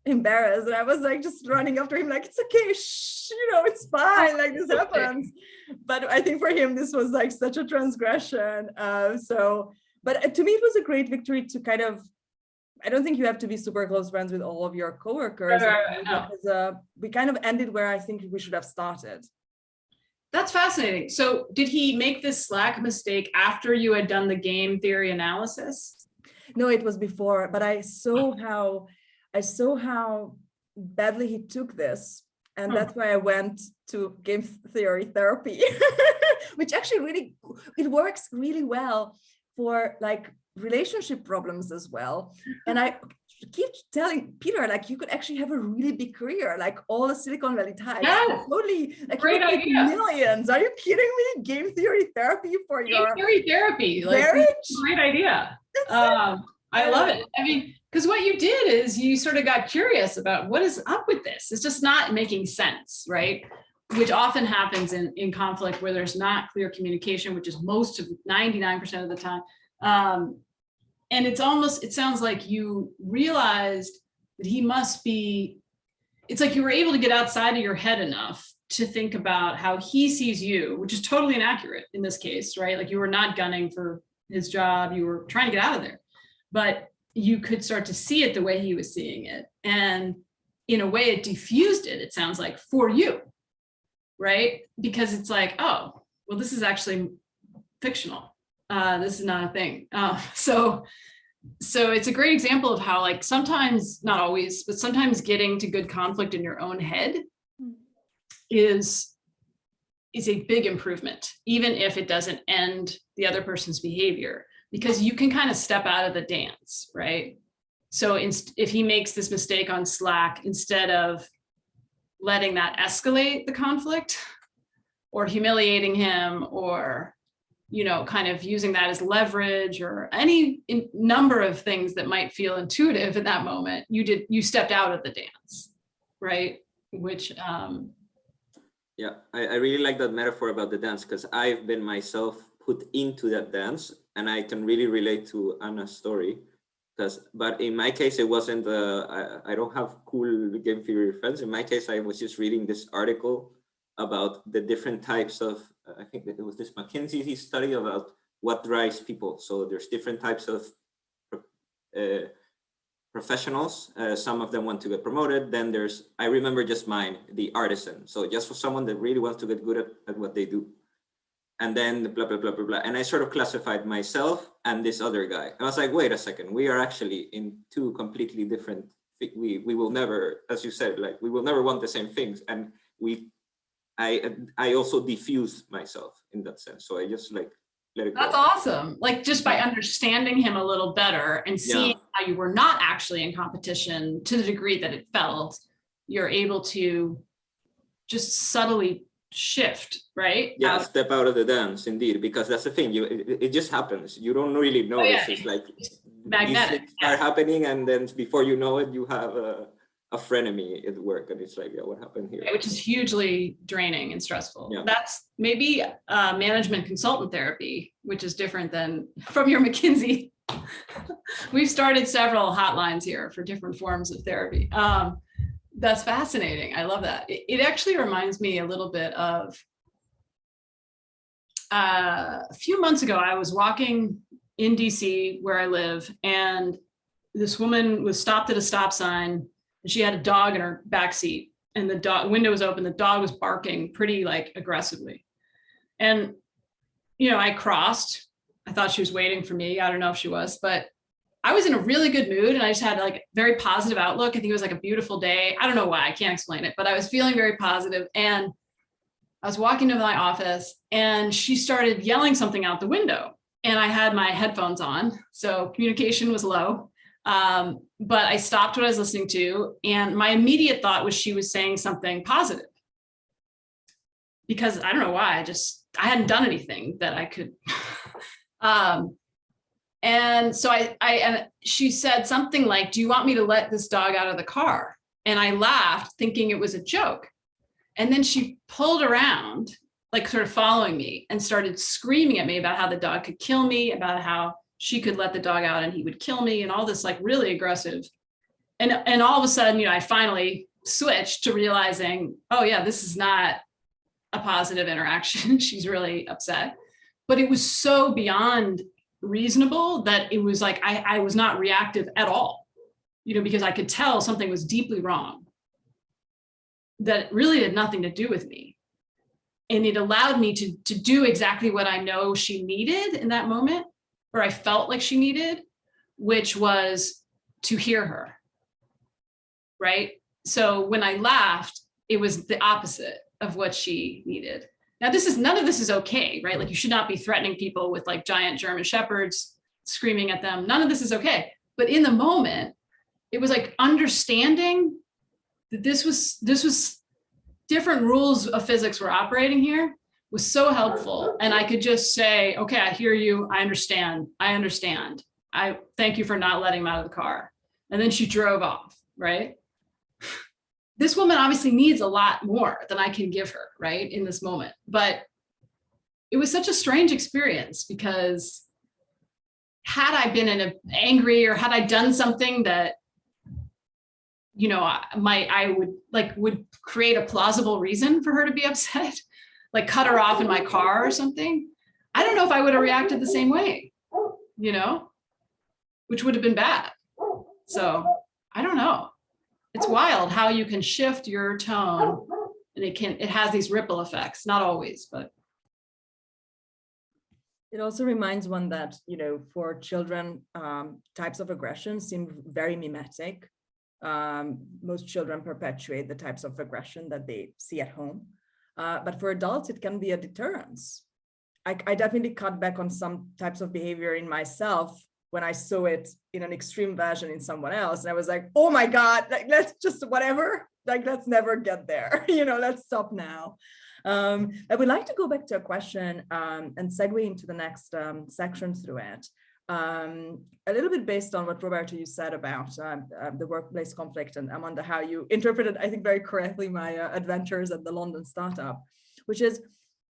embarrassed. And I was like just running after him, like, it's okay, shh, it's fine, like this happens. But I think for him, this was like such a transgression. But to me, it was a great victory to kind of, I don't think you have to be super close friends with all of your coworkers. Because, we kind of ended where I think we should have started. That's fascinating. So did he make this Slack mistake after you had done the game theory analysis? No, it was before, but I saw how badly he took this. And that's why I went to game theory therapy, which actually it works really well for like relationship problems as well. And I keep telling Peter, like, you could actually have a really big career, like all the Silicon Valley types. Yeah, totally, like, great idea. Millions. Are you kidding me? Game theory therapy for your theory therapy, like, marriage? Great idea. I love it. I mean, because what you did is you sort of got curious about what is up with this. It's just not making sense, right? Which often happens in conflict where there's not clear communication, which is most of 99% of the time. And it sounds like you realized that he must be, it's like you were able to get outside of your head enough to think about how he sees you, which is totally inaccurate in this case, right? Like, you were not gunning for his job, you were trying to get out of there, but you could start to see it the way he was seeing it. And in a way it diffused it sounds like, for you, right? Because it's like, oh, well, this is actually fictional. This is not a thing. So it's a great example of how, like, sometimes, not always, but sometimes getting to good conflict in your own head is a big improvement, even if it doesn't end the other person's behavior, because you can kind of step out of the dance, right? So if he makes this mistake on Slack, instead of letting that escalate the conflict or humiliating him, or kind of using that as leverage, or any number of things that might feel intuitive in that moment, you stepped out of the dance, right? Which yeah, I really like that metaphor about the dance, because I've been myself put into that dance, and I can really relate to Anna's story. But in my case, it wasn't, I don't have cool game theory friends. In my case, I was just reading this article about the different types of, I think that it was this McKinsey study about what drives people. So there's different types of professionals. Some of them want to get promoted. Then there's, I remember just mine, the artisan. So just for someone that really wants to get good at what they do. And then blah, blah, blah, blah, blah. And I sort of classified myself and this other guy. I was like, wait a second, we are actually in two completely different, we will never, as you said, like, we will never want the same things. And I also diffused myself in that sense. So I just like let it go. That's awesome. Like, just by understanding him a little better and seeing how you were not actually in competition to the degree that it felt, you're able to just subtly shift, right? Yeah, step out of the dance, indeed, because that's the thing. It just happens. You don't really notice. It's like magnetic. these things are happening, and then before you know it, you have a frenemy at work, and it's like, yeah, what happened here? Which is hugely draining and stressful. Yeah. That's maybe management consultant therapy, which is different than from your McKinsey. We've started several hotlines here for different forms of therapy. That's fascinating. I love that. It actually reminds me a little bit of a few months ago, I was walking in DC where I live, and this woman was stopped at a stop sign, and she had a dog in her back seat, and the dog window was open. The dog was barking pretty like aggressively. And, you know, I crossed. I thought she was waiting for me. I don't know if she was, but I was in a really good mood, and I just had like very positive outlook. I think it was like a beautiful day. I don't know why, I can't explain it, but I was feeling very positive. And I was walking to my office, and she started yelling something out the window, and I had my headphones on, so communication was low. But I stopped what I was listening to, and my immediate thought was she was saying something positive, because I don't know why, I hadn't done anything that I could. And so and she said something like, "Do you want me to let this dog out of the car?" And I laughed, thinking it was a joke. And then she pulled around, like sort of following me, and started screaming at me about how the dog could kill me, about how she could let the dog out and he would kill me, and all this like really aggressive. And all of a sudden, you know, I finally switched to realizing, oh yeah, this is not a positive interaction. She's really upset. But it was so beyond reasonable that it was like, I was not reactive at all, you know, because I could tell something was deeply wrong that really had nothing to do with me. And it allowed me to do exactly what I know she needed in that moment, or I felt like she needed, which was to hear her, right? So when I laughed, it was the opposite of what she needed. Now, none of this is okay, right? Like, you should not be threatening people with like giant German shepherds, screaming at them. None of this is okay. But in the moment, it was like understanding that this was different rules of physics were operating here was so helpful. And I could just say, okay, I hear you. I understand. I thank you for not letting him out of the car. And then she drove off, right? This woman obviously needs a lot more than I can give her, right, in this moment. But it was such a strange experience, because had I been angry, or had I done something that, you know, I would create a plausible reason for her to be upset, like cut her off in my car or something, I don't know if I would have reacted the same way, you know, which would have been bad. So I don't know. It's wild how you can shift your tone, and it has these ripple effects, not always, but. It also reminds one that, you know, for children, types of aggression seem very mimetic. Most children perpetuate the types of aggression that they see at home. But for adults, it can be a deterrence. I definitely cut back on some types of behavior in myself when I saw it in an extreme version in someone else. And I was like, oh my God, like, let's just whatever, like, let's never get there. You know, let's stop now. I would like to go back to a question and segue into the next section through it. A little bit based on what, Roberto, you said about the workplace conflict, and Amanda, how you interpreted, I think very correctly, my adventures at the London startup, which is,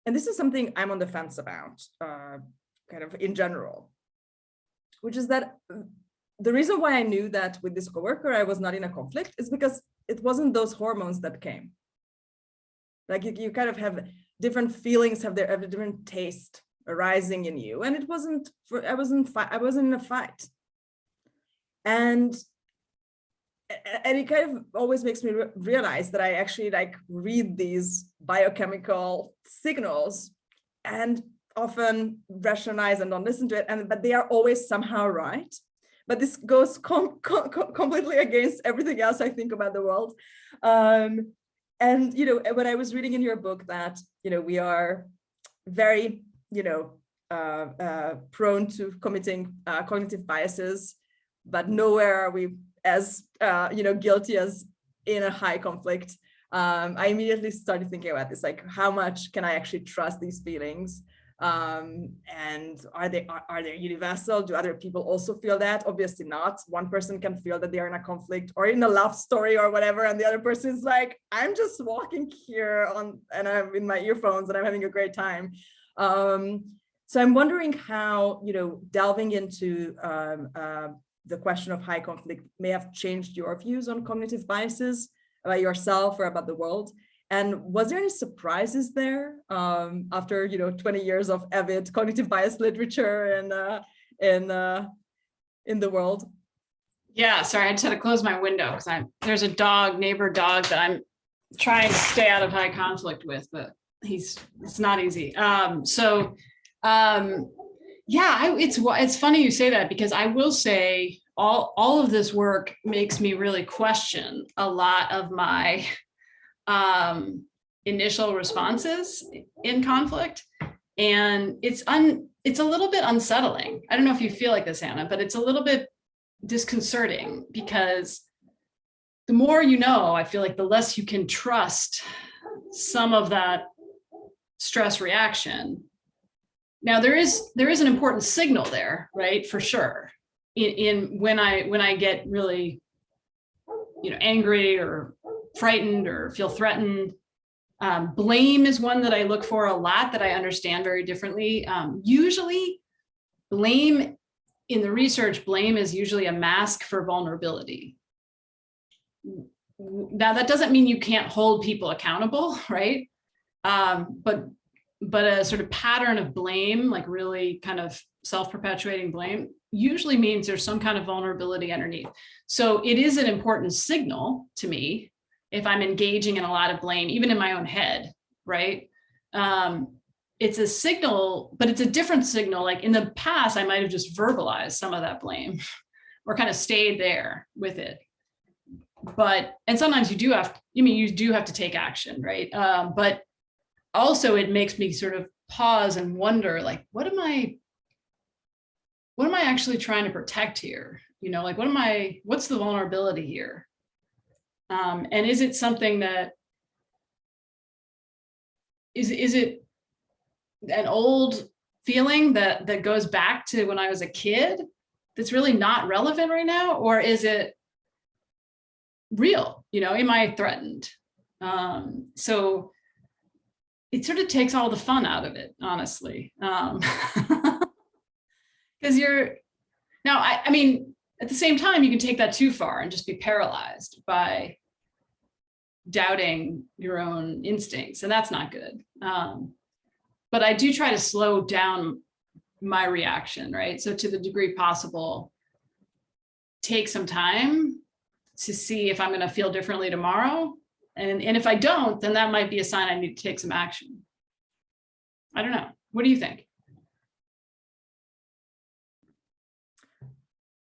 and this is something I'm on the fence about, kind of in general, which is that the reason why I knew that with this coworker I was not in a conflict is because it wasn't those hormones that came. Like, you kind of have different feelings, have a different taste arising in you, and it wasn't I wasn't in a fight, and it kind of always makes me realize that I actually like read these biochemical signals and often rationalize and don't listen to it, but they are always somehow right. But this goes completely against everything else I think about the world. And, you know, when I was reading in your book that, you know, we are very, you know, prone to committing cognitive biases, but nowhere are we as, you know, guilty as in a high conflict. I immediately started thinking about this, like, how much can I actually trust these feelings? And are they universal? Do other people also feel that? Obviously not. One person can feel that they are in a conflict or in a love story or whatever, and the other person is like, I'm just walking here and I'm in my earphones and I'm having a great time. So I'm wondering how, delving into the question of high conflict may have changed your views on cognitive biases about yourself or about the world. And was there any surprises there after 20 years of avid cognitive bias literature and in the world? Yeah, sorry, I just had to close my window because there's a neighbor dog that I'm trying to stay out of high conflict with, but it's not easy. It's funny you say that, because I will say all of this work makes me really question a lot of my initial responses in conflict, and it's a little bit unsettling. I don't know if you feel like this, Anna, but it's a little bit disconcerting, because the more I feel like the less you can trust some of that stress reaction. Now there is an important signal there, right? For sure. In when I get really, angry or frightened or feel threatened. Blame is one that I look for a lot, that I understand very differently. Usually blame in the research, blame is usually a mask for vulnerability. Now that doesn't mean you can't hold people accountable, right? But a sort of pattern of blame, like really kind of self-perpetuating blame, usually means there's some kind of vulnerability underneath. So it is an important signal to me if I'm engaging in a lot of blame, even in my own head, right? It's a signal, but it's a different signal. Like in the past, I might have just verbalized some of that blame or kind of stayed there with it. And sometimes you do have to take action, right? But also it makes me sort of pause and wonder, like, what am I actually trying to protect here? Like, what's the vulnerability here? And is it something that, is it an old feeling that goes back to when I was a kid that's really not relevant right now? Or is it real? Am I threatened? So it sort of takes all the fun out of it, honestly. Because at the same time, you can take that too far and just be paralyzed by doubting your own instincts, and that's not good. But I do try to slow down my reaction, right? So to the degree possible, take some time to see if I'm going to feel differently tomorrow. And if I don't, then that might be a sign I need to take some action. I don't know. What do you think?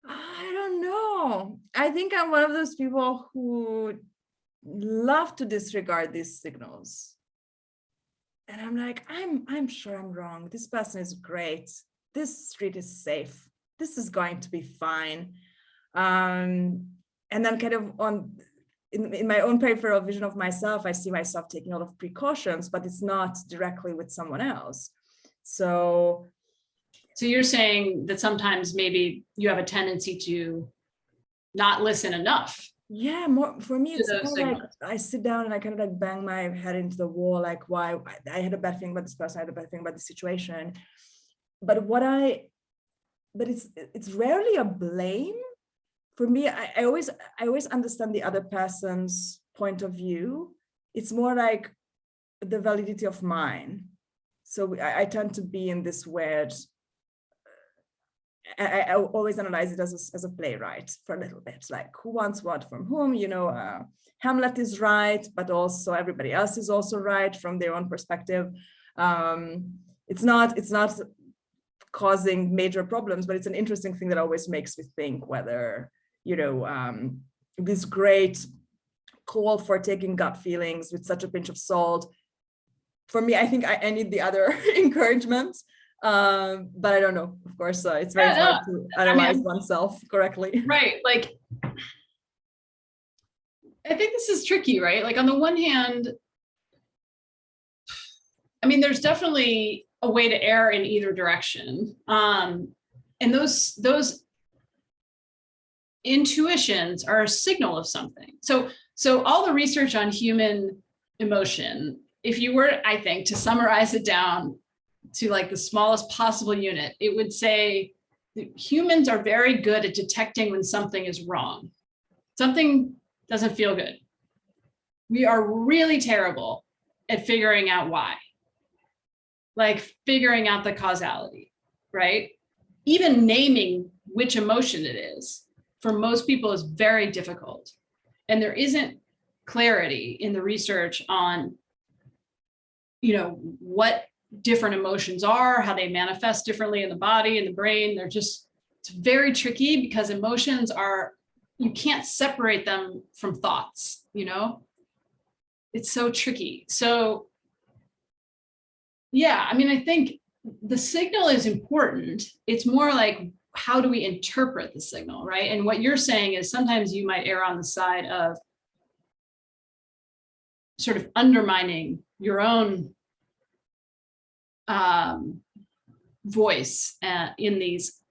I don't know. I think I'm one of those people who love to disregard these signals. And I'm like, I'm sure I'm wrong. This person is great. This street is safe. This is going to be fine. And then kind of in my own peripheral vision of myself, I see myself taking a lot of precautions, but it's not directly with someone else. So you're saying that sometimes maybe you have a tendency to not listen enough. Yeah, more for me, it's more like I sit down and I kind of like bang my head into the wall, like, why I had a bad thing about this person, I had a bad thing about the situation. But it's rarely a blame. For me, I always understand the other person's point of view. It's more like the validity of mine. So I tend to be in this weird, I always analyze it as a playwright for a little bit, like who wants what from whom, Hamlet is right, but also everybody else is also right from their own perspective. It's not causing major problems, but it's an interesting thing that always makes me think whether, this great call for taking gut feelings with such a pinch of salt. For me, I think I need the other encouragement. But I don't know, of course, it's very hard to analyze oneself correctly. Right, like, I think this is tricky, right? Like on the one hand, I mean, there's definitely a way to err in either direction. And those intuitions are a signal of something. So all the research on human emotion, if you were, I think, to summarize it down to like the smallest possible unit, it would say that humans are very good at detecting when something is wrong. Something doesn't feel good. We are really terrible at figuring out why, like figuring out the causality, right? Even naming which emotion it is, for most people, is very difficult. And there isn't clarity in the research on, what different emotions are, how they manifest differently in the body and the brain. It's very tricky because emotions you can't separate them from thoughts, It's so tricky. So yeah, I mean, I think the signal is important. It's more like, how do we interpret the signal, right? And what you're saying is sometimes you might err on the side of sort of undermining your own voice in these,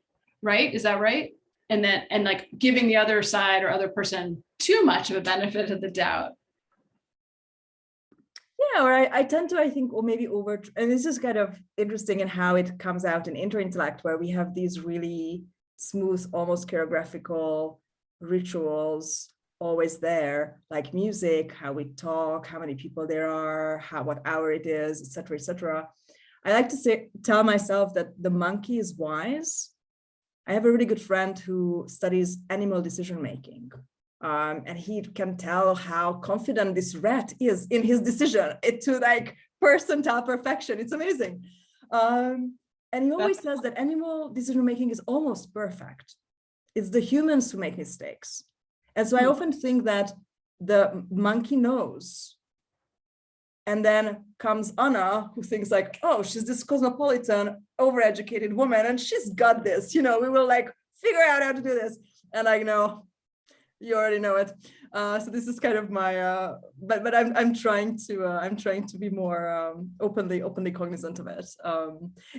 right? Is that right? And like giving the other side or other person too much of a benefit of the doubt. Yeah, or I tend to, I think, or maybe and this is kind of interesting in how it comes out in Interintellect, where we have these really smooth, almost choreographical rituals always there, like music, how we talk, how many people there are, what hour it is, etc., etc. I like to tell myself that the monkey is wise. I have a really good friend who studies animal decision-making. And he can tell how confident this rat is in his decision to like percentile perfection. It's amazing. And he always says that animal decision-making is almost perfect. It's the humans who make mistakes. And so I often think that the monkey knows. And then comes Anna, who thinks like, oh, she's this cosmopolitan, overeducated woman, and she's got this, we will like figure out how to do this. And I know, you already know it. So this is kind of my, but I'm trying to be more openly cognizant of it.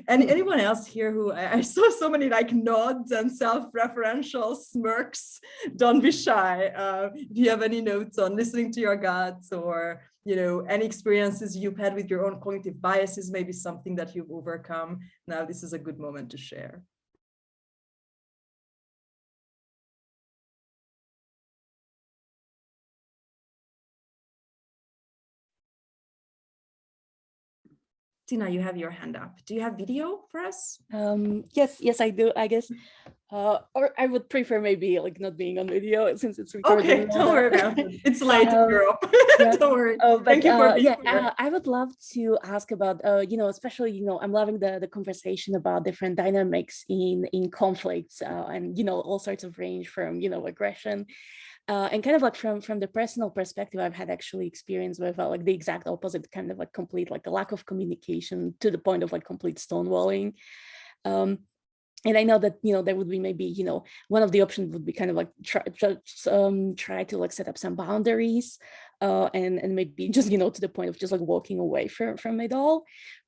And anyone else here who I saw so many like nods and self-referential smirks. Don't be shy. If you have any notes on listening to your guts, or any experiences you've had with your own cognitive biases, maybe something that you've overcome. Now this is a good moment to share. Tina, you have your hand up. Do you have video for us? Yes, I do, I guess. Or I would prefer maybe like not being on video since it's recorded. Okay, don't worry about it. It's late in Europe. Yeah. Don't worry. But, thank you for being here. I would love to ask about, especially, I'm loving the conversation about different dynamics in conflicts and, all sorts of range from, aggression. And kind of like from the personal perspective, I've had actually experience with like the exact opposite, kind of like complete like a lack of communication to the point of like complete stonewalling. And I know that, there would be maybe, one of the options would be kind of like try to like set up some boundaries and maybe just, to the point of just like walking away from it all.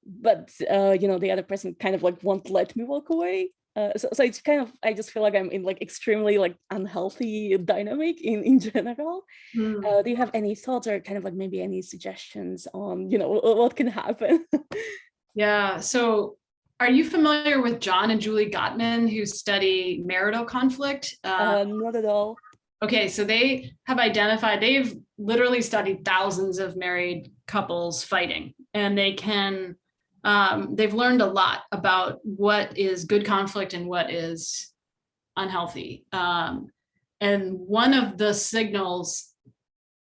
But, the other person kind of like won't let me walk away. So it's kind of, I just feel like I'm in like extremely like unhealthy dynamic in general. Do you have any thoughts or kind of like maybe any suggestions on, what can happen? Yeah, so are you familiar with John and Julie Gottman, who study marital conflict? Not at all. Okay, so they have identified, they've literally studied thousands of married couples fighting, and they can, they've learned a lot about what is good conflict and what is unhealthy. And one of the signals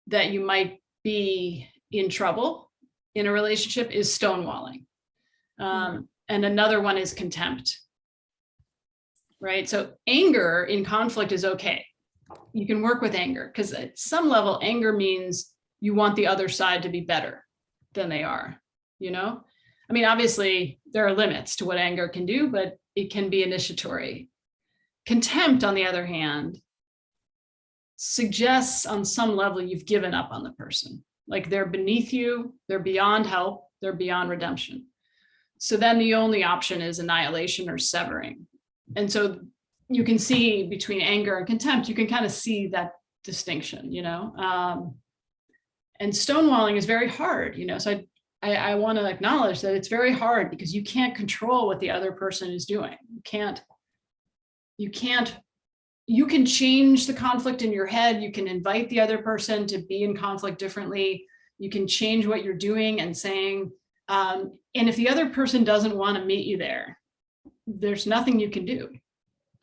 that you might be in trouble in a relationship is stonewalling. And another one is contempt, right? So anger in conflict is okay. You can work with anger because at some level, anger means you want the other side to be better than they are, I mean, obviously there are limits to what anger can do, but it can be initiatory. Contempt, on the other hand, suggests on some level you've given up on the person. Like they're beneath you, they're beyond help, They're beyond redemption. So then the only option is annihilation or severing. And so you can see between anger and contempt, you can kind of see that distinction, you know. And stonewalling is very hard, you know. So I want to acknowledge that it's very hard because you can't control what the other person is doing. You can change the conflict in your head. You can invite the other person to be in conflict differently. You can change what you're doing and saying. And if the other person doesn't want to meet you there, there's nothing you can do.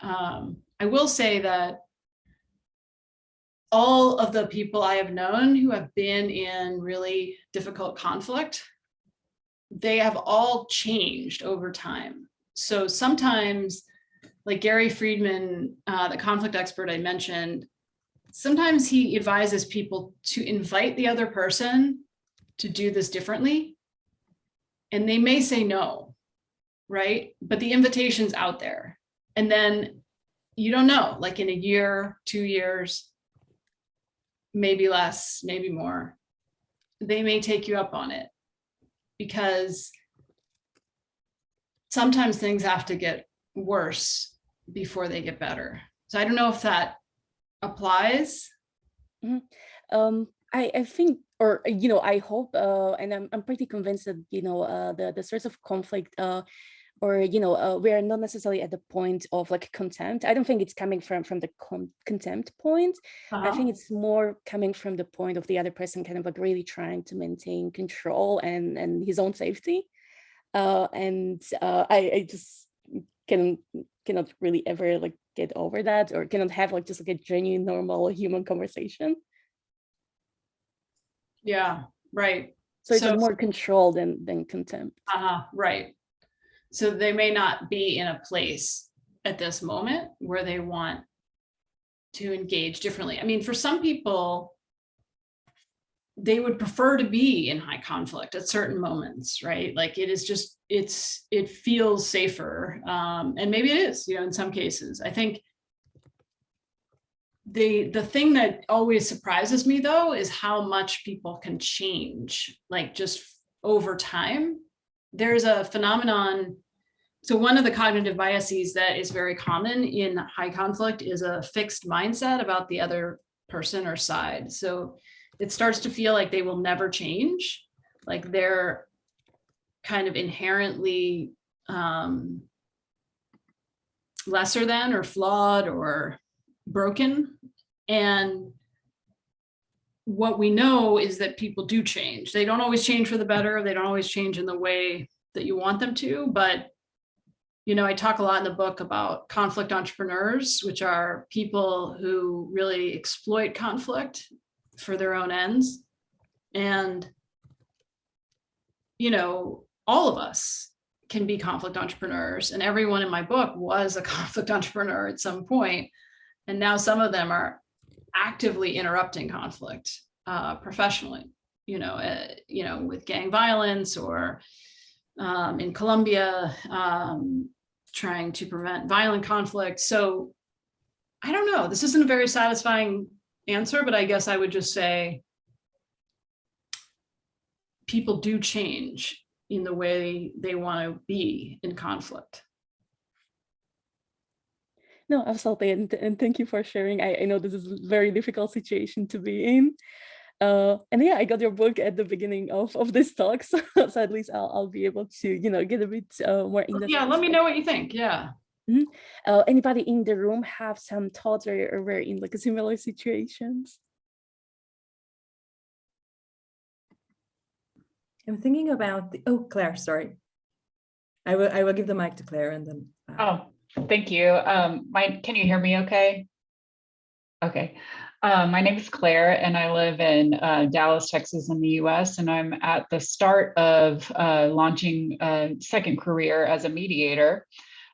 I will say that all of the people I have known who have been in really difficult conflict, they have all changed over time. So sometimes, like Gary Friedman, the conflict expert I mentioned, sometimes he advises people to invite the other person to do this differently. And they may say no, right? But the invitation's out there. And then you don't know, like in a year, 2 years, maybe less, maybe more, they may take you up on it, because sometimes things have to get worse before they get better. So I don't know if that applies. Mm-hmm. I think, or, you know, I hope, and I'm pretty convinced that, you know, the source of conflict, or, you know, we are not necessarily at the point of like contempt. I don't think it's coming from the contempt point. I think it's more coming from the point of the other person kind of like really trying to maintain control and his own safety. I just cannot really ever like get over that, or cannot have like just like a genuine normal human conversation. Yeah, right. So it's like more control than contempt. Right. So they may not be in a place at this moment where they want to engage differently. I mean, for some people, they would prefer to be in high conflict at certain moments, right? Like it is just, it feels safer. And maybe it is, you know, in some cases. I think the thing that always surprises me though is how much people can change, like just over time. There's a phenomenon. So one of the cognitive biases that is very common in high conflict is a fixed mindset about the other person or side. So it starts to feel like they will never change, like they're kind of inherently lesser than or flawed or broken. And what we know is that people do change. They don't always change for the better. They don't always change in the way that you want them to. But, you know, I talk a lot in the book about conflict entrepreneurs, which are people who really exploit conflict for their own ends. And, you know, all of us can be conflict entrepreneurs, and everyone in my book was a conflict entrepreneur at some point. And now some of them are actively interrupting conflict professionally, you know, with gang violence, or in Colombia, trying to prevent violent conflict. So I don't know, this isn't a very satisfying answer, but I guess I would just say people do change in the way they want to be in conflict. No, absolutely. And thank you for sharing. I know this is a very difficult situation to be in. And yeah, I got your book at the beginning of this talk, so at least I'll be able to, you know, get a bit more in. Yeah, let me know what you think. Yeah. Mm-hmm. Anybody in the room have some thoughts, or were in like a similar situations? I'm thinking about Claire, sorry. I will give the mic to Claire and then. Thank you. Can you hear me okay? Okay. My name is Claire, and I live in Dallas, Texas in the US, and I'm at the start of launching a second career as a mediator.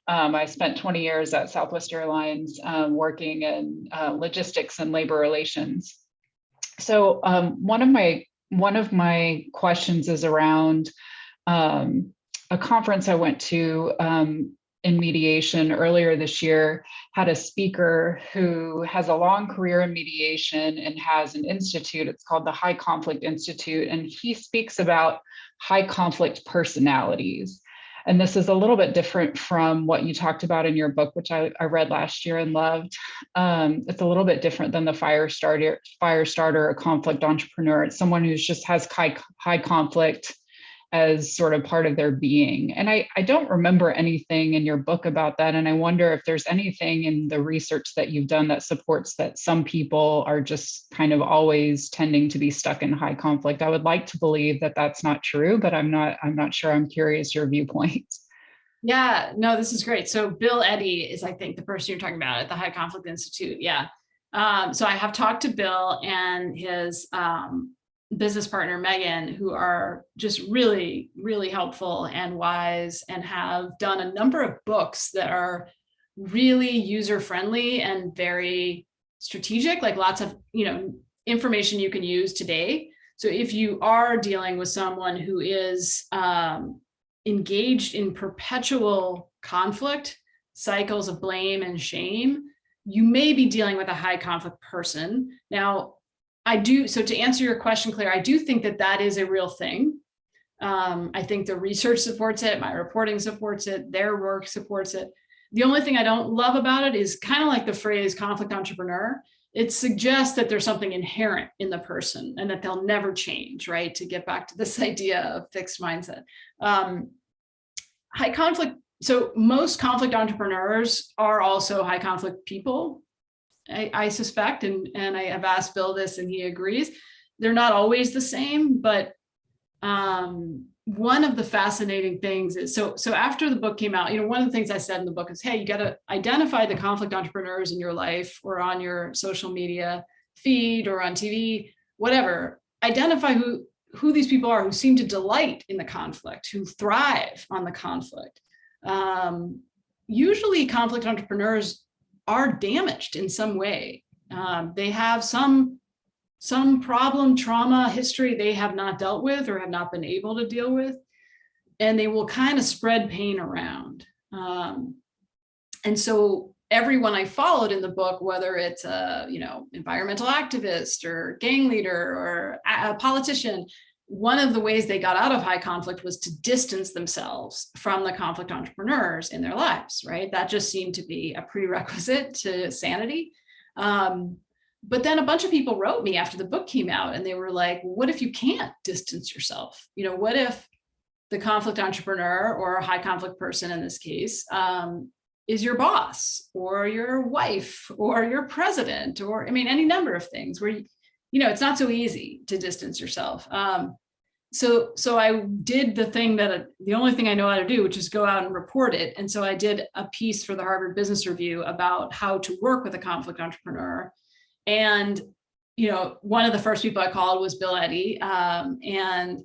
I spent 20 years at Southwest Airlines working in logistics and labor relations. So one of my questions is around a conference I went to in mediation earlier this year had a speaker who has a long career in mediation and has an institute. It's called the High Conflict Institute. And he speaks about high conflict personalities. And this is a little bit different from what you talked about in your book, which I read last year and loved. It's a little bit different than the fire starter or conflict entrepreneur. It's someone who just has high conflict as sort of part of their being. And I don't remember anything in your book about that. And I wonder if there's anything in the research that you've done that supports that some people are just kind of always tending to be stuck in high conflict. I would like to believe that that's not true, but I'm not sure. I'm curious your viewpoint. Yeah, no, this is great. So Bill Eddy is, I think, the person you're talking about at the High Conflict Institute. Yeah. So I have talked to Bill and his business partner, Megan, who are just really, really helpful and wise and have done a number of books that are really user-friendly and very strategic, like lots of, information you can use today. So if you are dealing with someone who is engaged in perpetual conflict, cycles of blame and shame, you may be dealing with a high conflict person. Now, so to answer your question, Claire, I do think that is a real thing. I think the research supports it, my reporting supports it, their work supports it. The only thing I don't love about it is kind of like the phrase conflict entrepreneur. It suggests that there's something inherent in the person and that they'll never change, right? To get back to this idea of fixed mindset. High conflict, so most conflict entrepreneurs are also high conflict people. I suspect, and I have asked Bill this and he agrees, they're not always the same, but one of the fascinating things is, so after the book came out, one of the things I said in the book is, hey, you got to identify the conflict entrepreneurs in your life or on your social media feed or on TV, whatever, identify who these people are who seem to delight in the conflict, who thrive on the conflict. Usually conflict entrepreneurs are damaged in some way. They have some problem, trauma, history they have not dealt with or have not been able to deal with, and they will kind of spread pain around. And so everyone I followed in the book, whether it's a environmental activist or gang leader or a politician, one of the ways they got out of high conflict was to distance themselves from the conflict entrepreneurs in their lives, right? That just seemed to be a prerequisite to sanity. But then a bunch of people wrote me after the book came out and they were like, what if you can't distance yourself? What if the conflict entrepreneur or a high conflict person in this case is your boss or your wife or your president or, any number of things where it's not so easy to distance yourself. So I did the only thing I know how to do, which is go out and report it. And so I did a piece for the Harvard Business Review about how to work with a conflict entrepreneur. And, one of the first people I called was Bill Eddy. And,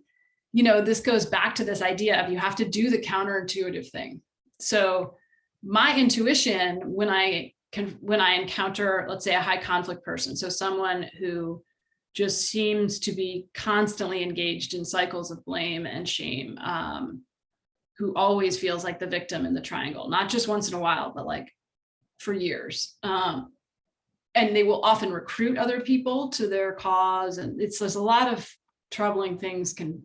this goes back to this idea of you have to do the counterintuitive thing. So my intuition when I encounter, let's say, a high conflict person, so someone who just seems to be constantly engaged in cycles of blame and shame, who always feels like the victim in the triangle, not just once in a while, but like for years. And they will often recruit other people to their cause. And there's a lot of troubling things can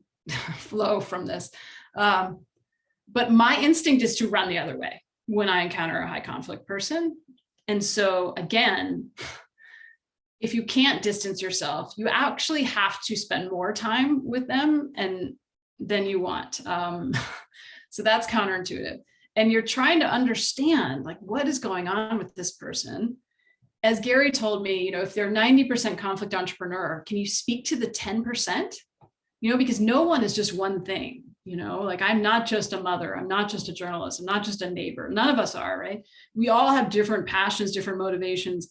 flow from this. But my instinct is to run the other way when I encounter a high conflict person. And so again, if you can't distance yourself, you actually have to spend more time with them than you want. So that's counterintuitive. And you're trying to understand, like, what is going on with this person? As Gary told me, if they're 90% conflict entrepreneur, can you speak to the 10%? Because no one is just one thing, like I'm not just a mother, I'm not just a journalist, I'm not just a neighbor. None of us are, right? We all have different passions, different motivations.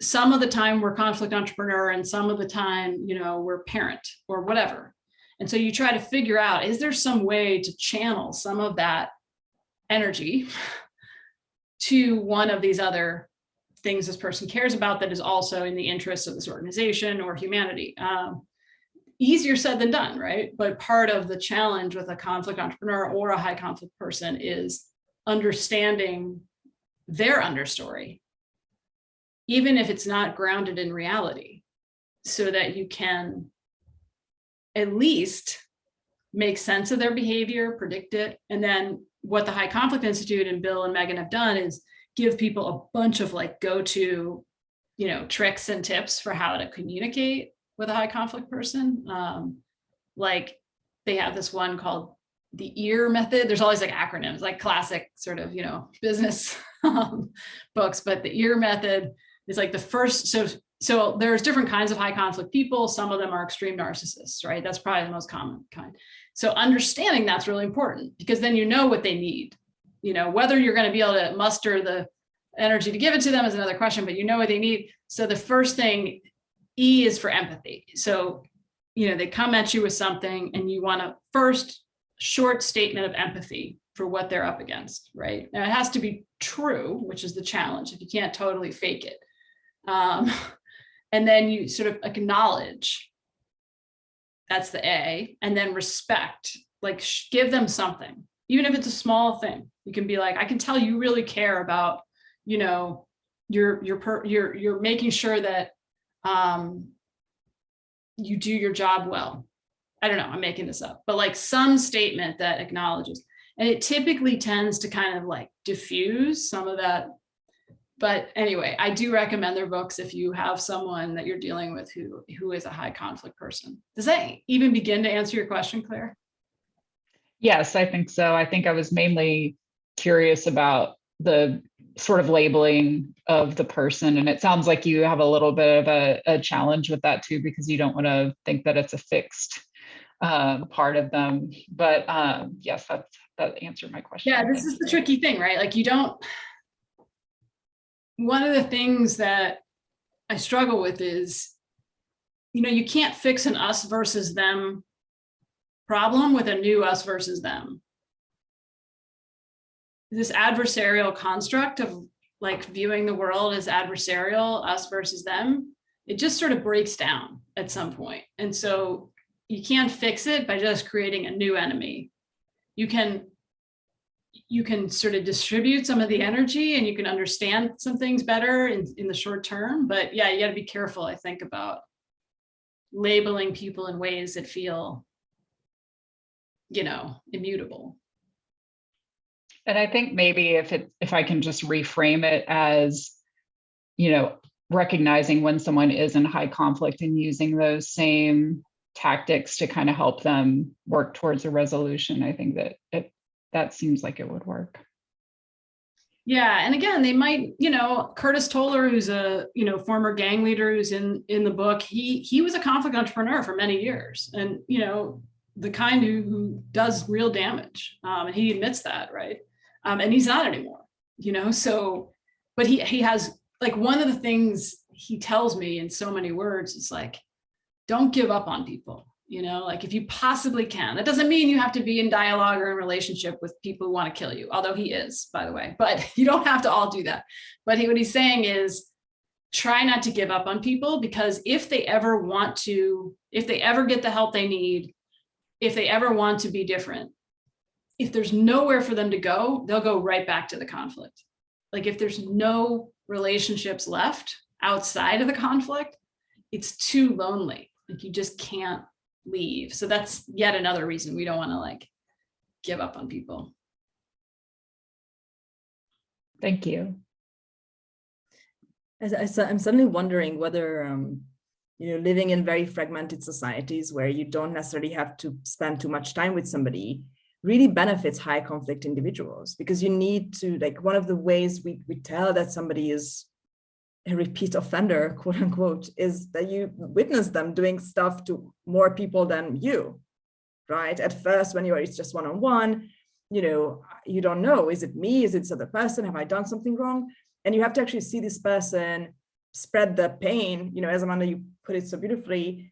Some of the time we're conflict entrepreneur and some of the time, we're parent or whatever. And so you try to figure out, is there some way to channel some of that energy to one of these other things this person cares about that is also in the interests of this organization or humanity? Easier said than done, right? But part of the challenge with a conflict entrepreneur or a high conflict person is understanding their understory, even if it's not grounded in reality, so that you can at least make sense of their behavior, predict it. And then what the High Conflict Institute and Bill and Megan have done is give people a bunch of like go-to, you know, tricks and tips for how to communicate with a high conflict person. Like they have this one called the EAR method. There's always like acronyms, like classic sort of, you know, business books, but the EAR method is like the first. So there's different kinds of high conflict people. Some of them are extreme narcissists, right? That's probably the most common kind. So understanding that's really important, because then you know what they need. You know, whether you're going to be able to muster the energy to give it to them is another question, but you know what they need. So the first thing, E, is for empathy. So, you know, they come at you with something and you want a first short statement of empathy for what they're up against, right? Now it has to be true, which is the challenge, if you can't totally fake it. And then you sort of acknowledge, that's the A, and then respect, like give them something, even if it's a small thing. You can be like, I can tell you really care about, you know, you're making sure that you do your job well. I don't know, I'm making this up, but like some statement that acknowledges, and it typically tends to kind of like diffuse some of that. But anyway, I do recommend their books if you have someone that you're dealing with who is a high conflict person. Does that even begin to answer your question, Claire? Yes, I think so. I think I was mainly curious about the sort of labeling of the person. And it sounds like you have a little bit of a challenge with that too, because you don't want to think that it's a fixed part of them. But yes, that answered my question. Yeah, this is the tricky thing, right? Like you don't, one of the things that I struggle with is, you know, you can't fix an us versus them problem with a new us versus them. This adversarial construct of like viewing the world as adversarial, us versus them, it just sort of breaks down at some point. And so you can't fix it by just creating a new enemy. You can sort of distribute some of the energy and you can understand some things better in the short term. But yeah, you got to be careful, I think, about labeling people in ways that feel, you know, immutable. And I think maybe if I can just reframe it as, you know, recognizing when someone is in high conflict and using those same tactics to kind of help them work towards a resolution, I think that seems like it would work. Yeah, and again, they might, you know, Curtis Toller, who's a, you know, former gang leader who's in the book, he was a conflict entrepreneur for many years, and, you know, the kind who does real damage, and he admits that, right? And he's not anymore, you know. So, but he has, like, one of the things he tells me in so many words is like, don't give up on people. You know, like if you possibly can. That doesn't mean you have to be in dialogue or in relationship with people who want to kill you, although he is, by the way, but you don't have to all do that. But what he's saying is try not to give up on people, because if they ever get the help they need, if they ever want to be different, if there's nowhere for them to go, they'll go right back to the conflict. Like if there's no relationships left outside of the conflict, it's too lonely. Like you just can't leave. So that's yet another reason we don't want to like give up on people. Thank you. I'm suddenly wondering whether, you know, living in very fragmented societies where you don't necessarily have to spend too much time with somebody really benefits high conflict individuals, because you need to, like, one of the ways we tell that somebody is a repeat offender, quote unquote, is that you witness them doing stuff to more people than you, right? At first, when it's just one-on-one, you know, you don't know, is it me? Is it this other person? Have I done something wrong? And you have to actually see this person spread the pain, you know, as Amanda, you put it so beautifully,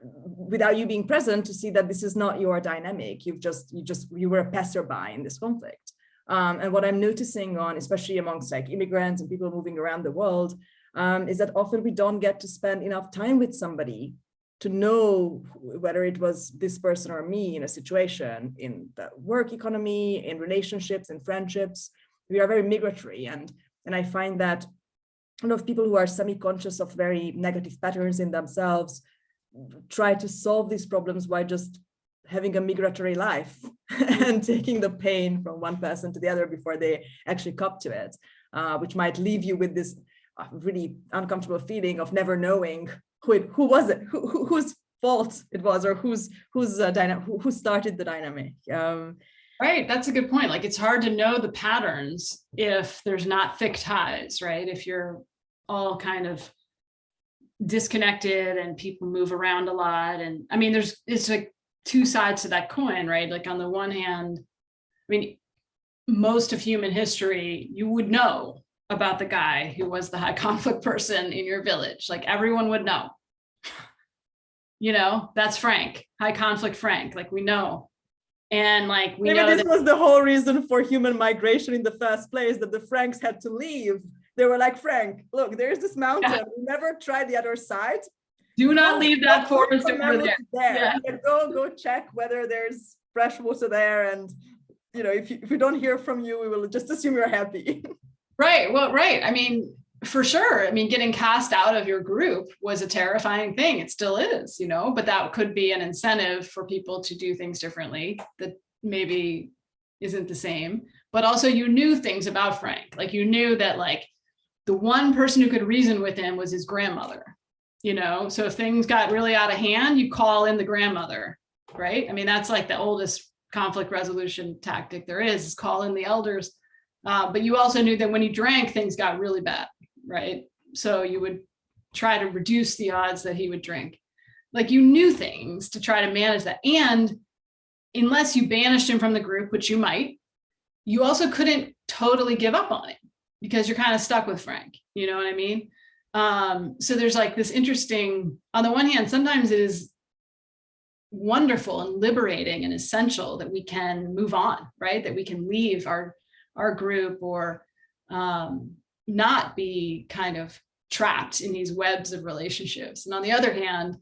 without you being present, to see that this is not your dynamic. You were a passerby in this conflict. And what I'm noticing especially amongst like immigrants and people moving around the world, is that often we don't get to spend enough time with somebody to know whether it was this person or me in a situation, in the work economy, in relationships and friendships. We are very migratory, and I find that a lot of people who are semi-conscious of very negative patterns in themselves try to solve these problems by just having a migratory life and taking the pain from one person to the other before they actually cop to it, which might leave you with this really uncomfortable feeling of never knowing who was it, whose fault it was, or who started the dynamic. Right, that's a good point. Like, it's hard to know the patterns if there's not thick ties, right? If you're all kind of disconnected and people move around a lot. And I mean, it's like two sides to that coin, right? Like, on the one hand, I mean, most of human history, you would know about the guy who was the high conflict person in your village. Like, everyone would know, you know, that's Frank, high conflict Frank, like, we know. And like, we know this was the whole reason for human migration in the first place, that the Franks had to leave. They were like, Frank, look, there's this mountain. Yeah. We never tried the other side. Do not leave that forest over there. Yeah. Go check whether there's fresh water there. And, you know, if we don't hear from you, we will just assume you're happy. Right. Well, right. I mean, for sure. I mean, getting cast out of your group was a terrifying thing. It still is, you know, but that could be an incentive for people to do things differently that maybe isn't the same. But also, you knew things about Frank. Like, you knew that, like, the one person who could reason with him was his grandmother, you know? So if things got really out of hand, you call in the grandmother, right? I mean, that's like the oldest conflict resolution tactic there is call in the elders. But you also knew that when he drank, things got really bad, right? So you would try to reduce the odds that he would drink. Like, you knew things to try to manage that. And unless you banished him from the group, which you might, you also couldn't totally give up on him because you're kind of stuck with Frank, you know what I mean? So there's like this interesting, on the one hand, sometimes it is wonderful and liberating and essential that we can move on, right? That we can leave our group or not be kind of trapped in these webs of relationships. And on the other hand,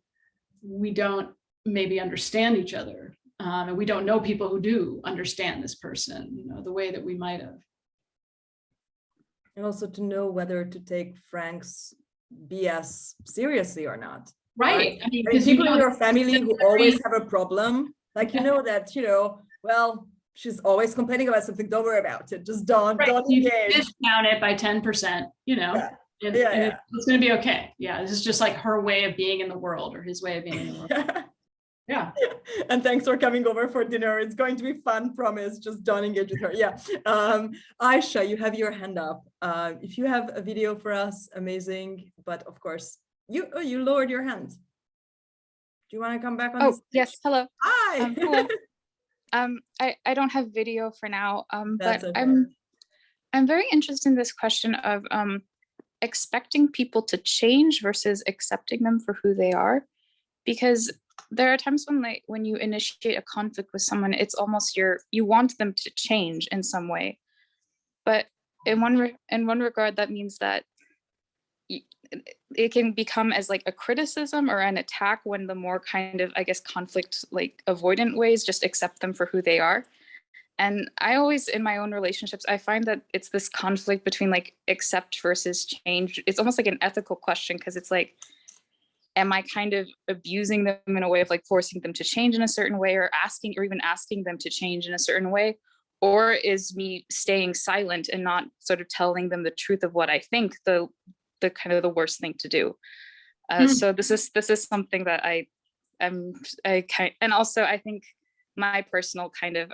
we don't maybe understand each other. And we don't know people who do understand this person, you know, the way that we might have. And also to know whether to take Frank's BS seriously or not. Right. I mean, people in your family who always have a problem, like, you know, that, you know, well, she's always complaining about something, don't worry about it. Just don't engage. Discount it by 10%, you know, and it's going to be okay. Yeah. This is just like her way of being in the world, or his way of being in the world. Yeah. And thanks for coming over for dinner. It's going to be fun, promise. Just don't engage with her. Yeah. Aisha, you have your hand up. If you have a video for us, amazing. But of course, you lowered your hand. Do you want to come back on? Oh, yes. Hello. Hi. Hello. I don't have video for now, but okay. I'm very interested in this question of expecting people to change versus accepting them for who they are, because there are times when you initiate a conflict with someone, it's almost you want them to change in some way, but in one regard that means that it can become as like a criticism or an attack when the more kind of, I guess, conflict like avoidant ways just accept them for who they are. And I always, in my own relationships, I find that it's this conflict between like accept versus change. It's almost like an ethical question, because it's like, am I kind of abusing them in a way of like forcing them to change in a certain way, or even asking them to change in a certain way? Or is me staying silent and not sort of telling them the truth of what I think the kind of the worst thing to do? So this is something that and also I think my personal kind of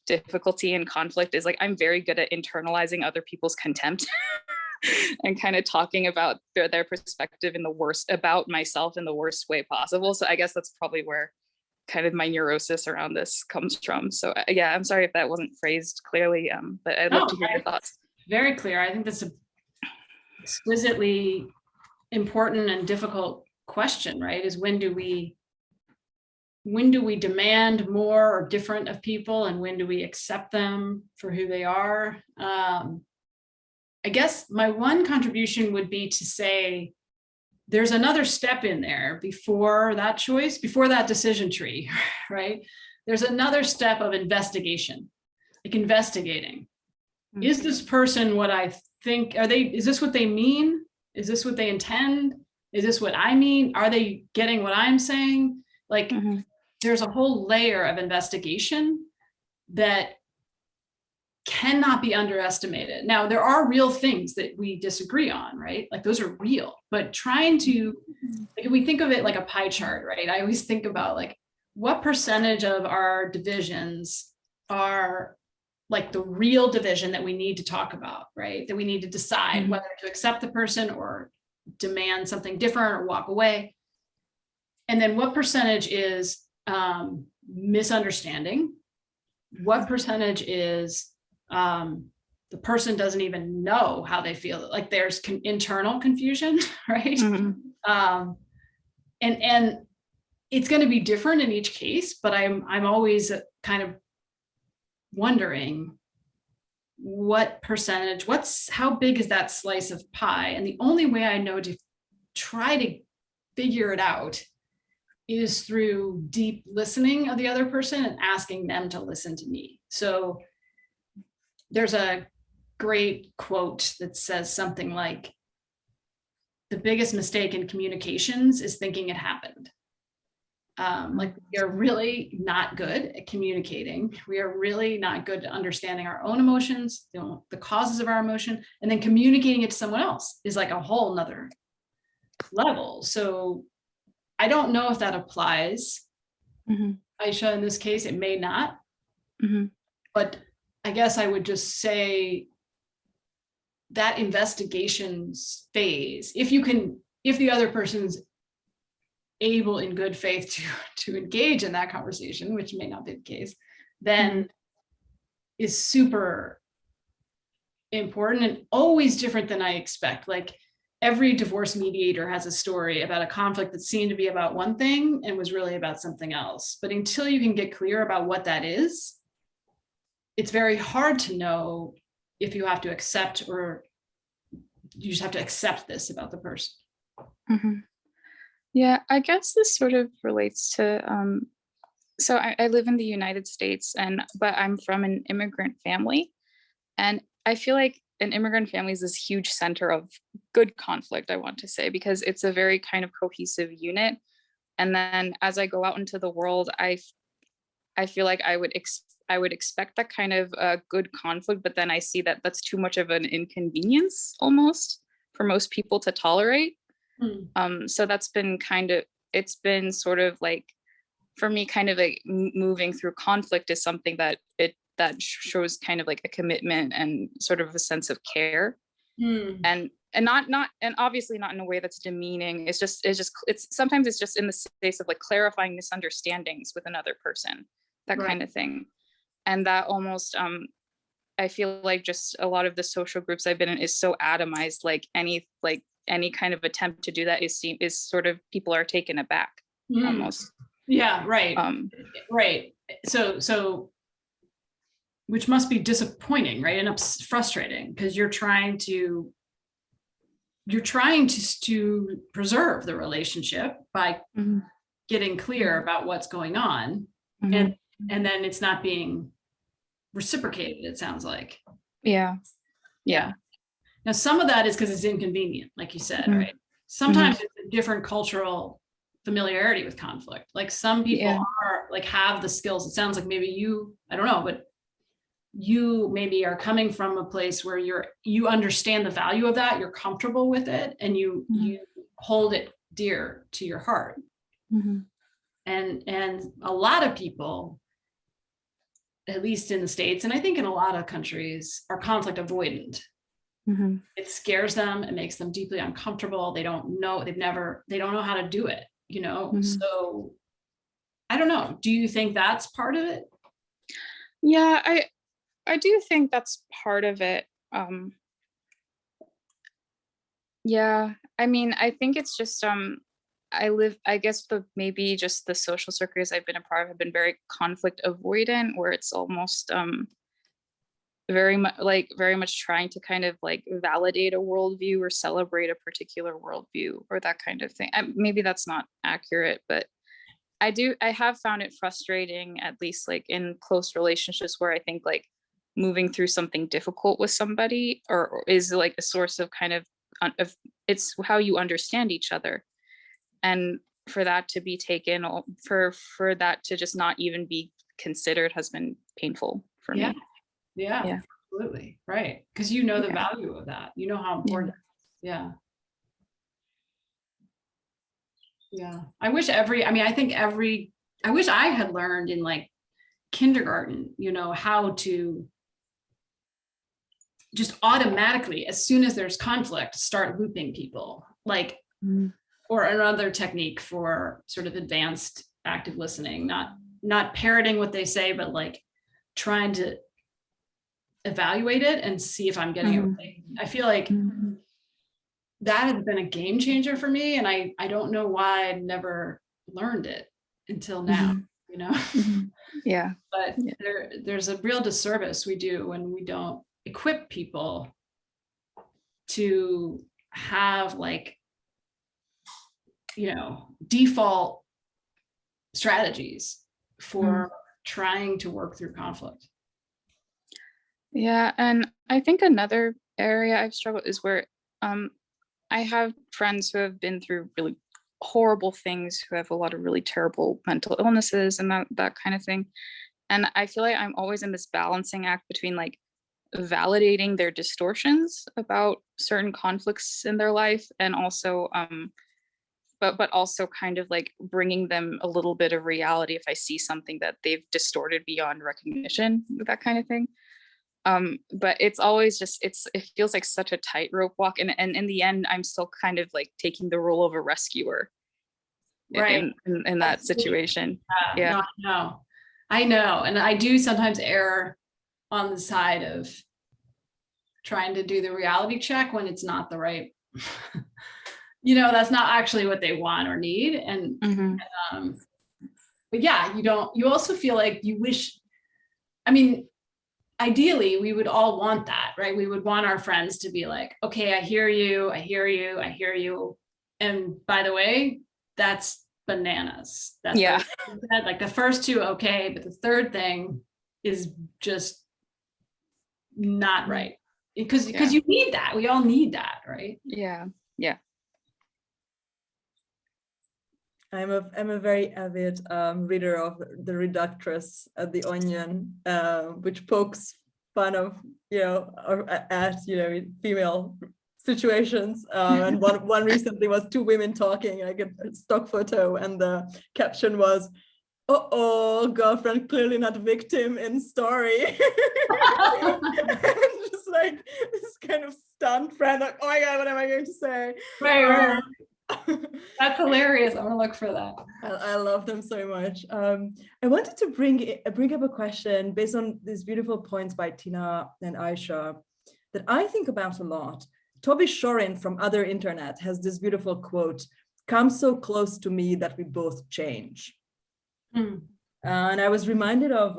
difficulty in conflict is like, I'm very good at internalizing other people's contempt and kind of talking about their perspective about myself in the worst way possible. So I guess that's probably where kind of my neurosis around this comes from. So yeah, I'm sorry if that wasn't phrased clearly, but I'd love to hear your thoughts. Very clear. I think that's a exquisitely important and difficult question, right? Is when do we demand more or different of people, and when do we accept them for who they are? I guess my one contribution would be to say there's another step in there before that choice, before that decision tree, right? There's another step of investigation, like investigating. Mm-hmm. Is this person what I think? Is this what they mean? Is this what they intend? Is this what I mean? Are they getting what I'm saying? Like, Mm-hmm. there's a whole layer of investigation that cannot be underestimated. Now, there are real things that we disagree on, right? Like those are real, but trying to, like, if we think of it like a pie chart, right? I always think about like, what percentage of our divisions are like the real division that we need to talk about, right? That we need to decide whether to accept the person or demand something different or walk away. And then what percentage is misunderstanding? What percentage is the person doesn't even know how they feel? Like there's internal confusion, right? And it's going to be different in each case, but I'm always kind of wondering what percentage, how big is that slice of pie? And the only way I know to try to figure it out is through deep listening of the other person and asking them to listen to me. So there's a great quote that says something like, the biggest mistake in communications is thinking it happened. Like we are really not good at communicating. We are really not good at understanding our own emotions, the causes of our emotion, and then communicating it to someone else is like a whole nother level. So I don't know if that applies. Aisha, in this case, it may not. But I guess I would just say that investigations phase, if the other person's able in good faith to engage in that conversation, which may not be the case, then is super important and always different than I expect. Like every divorce mediator has a story about a conflict that seemed to be about one thing and was really about something else. But until you can get clear about what that is, it's very hard to know if you have to accept or you just have to accept this about the person. Yeah, I guess this sort of relates to, so I live in the United States, but I'm from an immigrant family. And I feel like an immigrant family is this huge center of good conflict, I want to say, because it's a very kind of cohesive unit. And then as I go out into the world, I feel like I would expect that kind of good conflict, but then I see that that's too much of an inconvenience almost for most people to tolerate. So that's been it's been sort of like, for me, kind of like moving through conflict is something that shows kind of like a commitment and sort of a sense of care, and not and obviously not in a way that's demeaning. It's sometimes it's just in the space of like clarifying misunderstandings with another person, that kind of thing. And that almost I feel like just a lot of the social groups I've been in is so atomized, like any kind of attempt to do that is sort of, people are taken aback almost. Yeah, right. Right. So which must be disappointing, right? And it's frustrating because you're trying to preserve the relationship by getting clear about what's going on, and then it's not being reciprocated, it sounds like. Yeah. Now, some of that is because it's inconvenient, like you said, right? Sometimes it's a different cultural familiarity with conflict. Like some people are like, have the skills. It sounds like maybe you, I don't know, but you maybe are coming from a place where you understand the value of that, you're comfortable with it, and you hold it dear to your heart. And a lot of people, at least in the States, and I think in a lot of countries, are conflict avoidant. It scares them, it makes them deeply uncomfortable. They don't know, they don't know how to do it, So I don't know. Do you think that's part of it? Yeah, I do think that's part of it. Yeah, I mean, I think it's just I guess maybe just the social circles I've been a part of have been very conflict avoidant, where it's almost very much trying to kind of like validate a worldview or celebrate a particular worldview or that kind of thing. Maybe that's not accurate, but I have found it frustrating, at least like in close relationships where I think like moving through something difficult with somebody or is like a source of kind of it's how you understand each other. And for that to be taken, for that to just not even be considered has been painful for me. Yeah, absolutely. Right. Because you know the value of that. You know how important. Yeah. I wish I wish I had learned in like kindergarten, how to just automatically, as soon as there's conflict, start looping people, like, or another technique for sort of advanced active listening, not parroting what they say, but like trying to evaluate it and see if I'm getting it right. I feel like that has been a game changer for me. And I don't know why I never learned it until now, Yeah. But there's a real disservice we do when we don't equip people to have like, default strategies for trying to work through conflict. Yeah, and I think another area I've struggled is where I have friends who have been through really horrible things, who have a lot of really terrible mental illnesses and that kind of thing. And I feel like I'm always in this balancing act between like validating their distortions about certain conflicts in their life and also but also kind of like bringing them a little bit of reality if I see something that they've distorted beyond recognition, that kind of thing. But it's always just, it feels like such a tightrope walk. And in the end, I'm still kind of like taking the role of a rescuer in that situation. Yeah. No, I know. And I do sometimes err on the side of trying to do the reality check when it's not the right, that's not actually what they want or need. And, but yeah, you also feel like you wish, ideally, we would all want that, right? We would want our friends to be like, okay, I hear you. And by the way, that's bananas. That's like the first two, okay, but the third thing is just not right. Because you need that. We all need that, right? Yeah. I'm a very avid reader of The Reductress at The Onion, which pokes fun of, at female situations. And one recently was two women talking, like a stock photo, and the caption was, "Uh-oh, girlfriend clearly not victim in story." And just like this kind of stunned friend, like, oh my God, what am I going to say? Right. That's hilarious. I'm gonna look for that. I love them so much. I wanted to bring up a question based on these beautiful points by Tina and Aisha that I think about a lot. Toby Shorin from Other Internet has this beautiful quote, "Come so close to me that we both change." And I was reminded of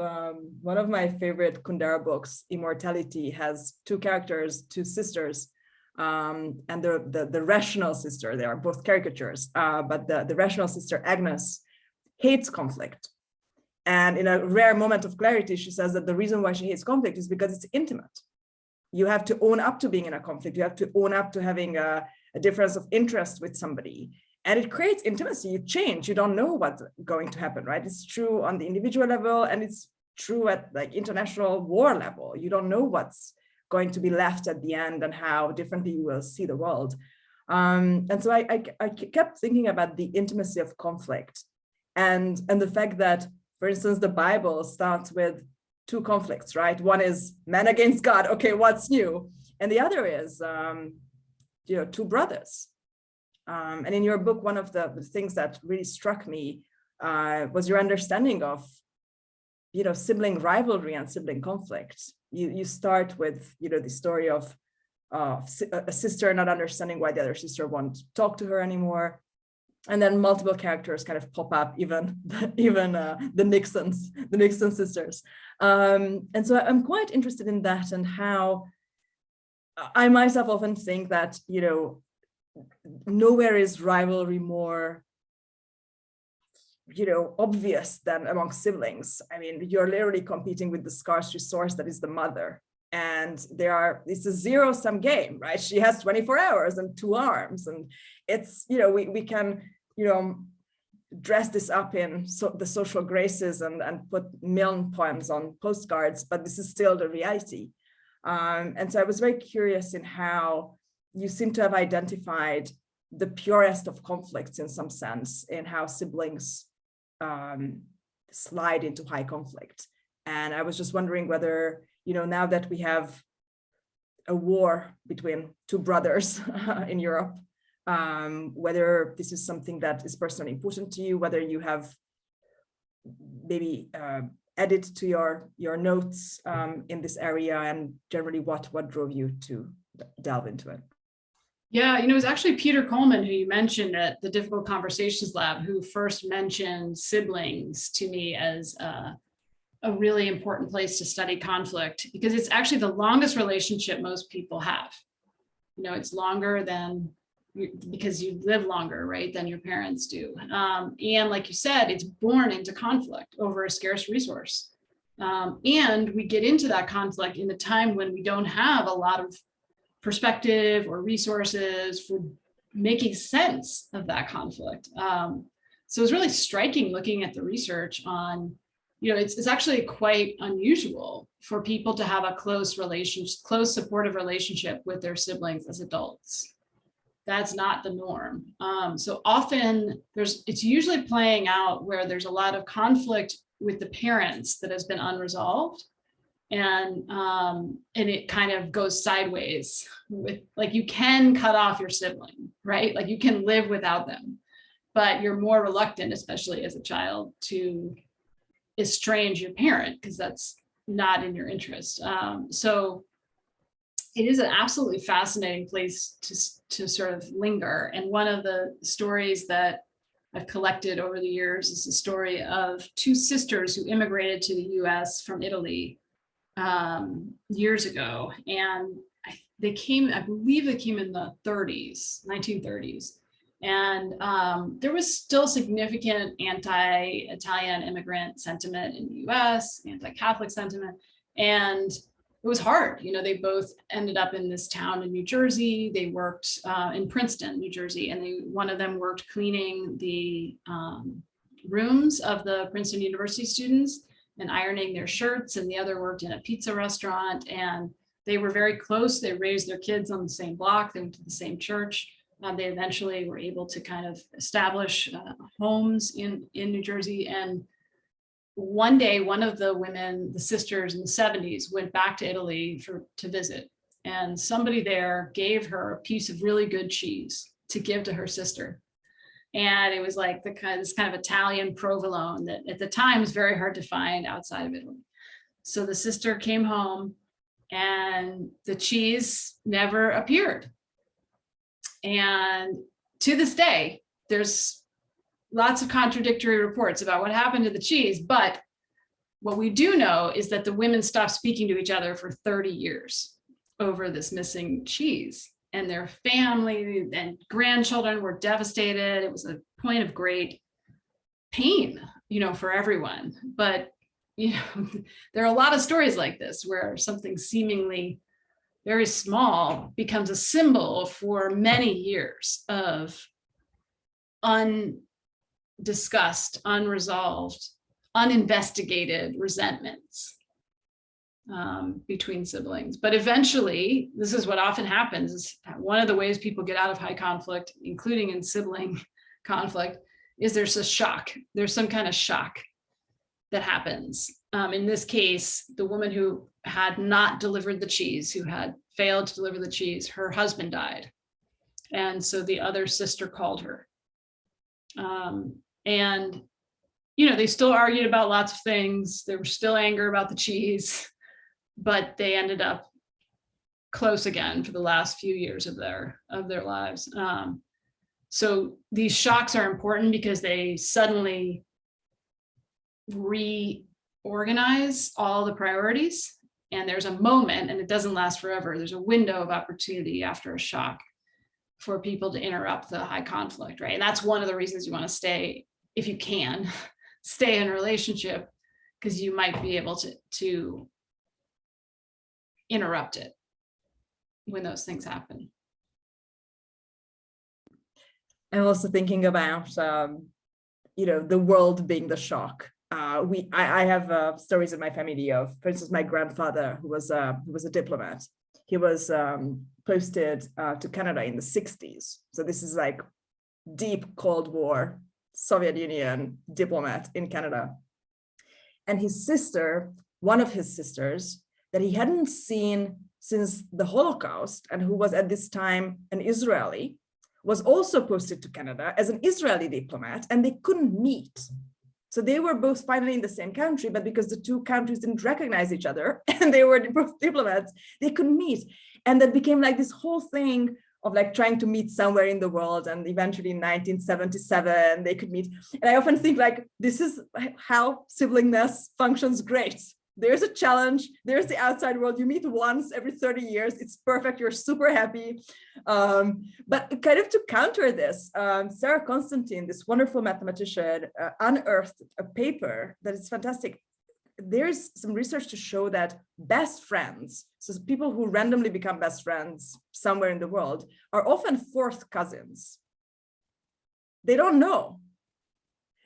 one of my favorite Kundera books, Immortality, has two characters, two sisters. And the rational sister, they are both caricatures, but the rational sister, Agnes, hates conflict. And in a rare moment of clarity, she says that the reason why she hates conflict is because it's intimate. You have to own up to being in a conflict. You have to own up to having a difference of interest with somebody. And it creates intimacy. You change. You don't know what's going to happen, right? It's true on the individual level, and it's true at like international war level. You don't know what's going to be left at the end and how differently you will see the world. And so I kept thinking about the intimacy of conflict and the fact that, for instance, the Bible starts with two conflicts, right? One is man against God. Okay, what's new? And the other is, two brothers. And in your book, one of the things that really struck me was your understanding of, sibling rivalry and sibling conflict. You start with, the story of a sister not understanding why the other sister won't talk to her anymore. and then multiple characters kind of pop up, even the Nixon sisters. And so I'm quite interested in that, and how I myself often think that, you know, nowhere is rivalry more, you know, obvious than among siblings. I mean, you're literally competing with the scarce resource that is the mother. And it's a zero-sum game, right? She has 24 hours and 2 arms. And it's, you know, we can, you know, dress this up in the social graces and put Milne poems on postcards, but this is still the reality. And so I was very curious in how you seem to have identified the purest of conflicts in some sense, in how siblings slide into high conflict. And I was just wondering whether, you know, now that we have a war between 2 brothers in Europe, whether this is something that is personally important to you, whether you have maybe added to your notes in this area, and generally what drove you to delve into it. Yeah, you know, it was actually Peter Coleman, who you mentioned at the Difficult Conversations Lab, who first mentioned siblings to me as a really important place to study conflict, because it's actually the longest relationship most people have. You know, it's longer than, because you live longer, right, than your parents do. And like you said, it's born into conflict over a scarce resource. And we get into that conflict in a time when we don't have a lot of perspective or resources for making sense of that conflict. So it's really striking looking at the research on, you know, it's actually quite unusual for people to have a close supportive relationship with their siblings as adults. That's not the norm. So often it's usually playing out where there's a lot of conflict with the parents that has been unresolved. And it kind of goes sideways with, like, you can cut off your sibling, right? Like, you can live without them, but you're more reluctant, especially as a child, to estrange your parent because that's not in your interest. So it is an absolutely fascinating place to sort of linger. And one of the stories that I've collected over the years is the story of 2 sisters who immigrated to the US from Italy years ago. And I believe they came in the 1930s. And there was still significant anti-Italian immigrant sentiment in the US, anti-Catholic sentiment. And it was hard. You know, they both ended up in this town in New Jersey. They worked in Princeton, New Jersey, and one of them worked cleaning the rooms of the Princeton University students and ironing their shirts, and the other worked in a pizza restaurant. And they were very close. They raised their kids on the same block. They went to the same church. They eventually were able to kind of establish homes in New Jersey. And one day, one of the women, the sisters in the 70s, went back to Italy to visit. And somebody there gave her a piece of really good cheese to give to her sister. And it was like this kind of Italian provolone that at the time was very hard to find outside of Italy. So the sister came home and the cheese never appeared. And to this day, there's lots of contradictory reports about what happened to the cheese. But what we do know is that the women stopped speaking to each other for 30 years over this missing cheese. And their family and grandchildren were devastated. It was a point of great pain, you know, for everyone. But, you know, there are a lot of stories like this where something seemingly very small becomes a symbol for many years of undiscussed, unresolved, uninvestigated resentments between siblings. But eventually, this is what often happens, is one of the ways people get out of high conflict, including in sibling conflict, is there's a shock. There's some kind of shock that happens. In this case, the woman who had not delivered the cheese, who had failed to deliver the cheese, her husband died. And so the other sister called her. And, you know, they still argued about lots of things. There was still anger about the cheese, but they ended up close again for the last few years of their lives. So these shocks are important because they suddenly reorganize all the priorities. And there's a moment, and it doesn't last forever. There's a window of opportunity after a shock for people to interrupt the high conflict, right? And that's one of the reasons you want to stay, if you can, stay in a relationship, because you might be able to interrupt it when those things happen. I'm also thinking about, the world being the shock. I have stories in my family of, for instance, my grandfather, who was a diplomat. He was posted to Canada in the 60s. So this is like deep Cold War, Soviet Union diplomat in Canada. And his sister, one of his sisters, that he hadn't seen since the Holocaust, and who was at this time an Israeli, was also posted to Canada as an Israeli diplomat, and they couldn't meet. So they were both finally in the same country, but because the two countries didn't recognize each other and they were both diplomats, they couldn't meet. And that became like this whole thing of like trying to meet somewhere in the world. And eventually in 1977, they could meet. And I often think like, this is how siblingness functions great. There's a challenge, there's the outside world, you meet once every 30 years, it's perfect, you're super happy. But kind of to counter this, Sarah Constantine, this wonderful mathematician, unearthed a paper that is fantastic. There's some research to show that best friends, so people who randomly become best friends somewhere in the world, are often fourth cousins. They don't know.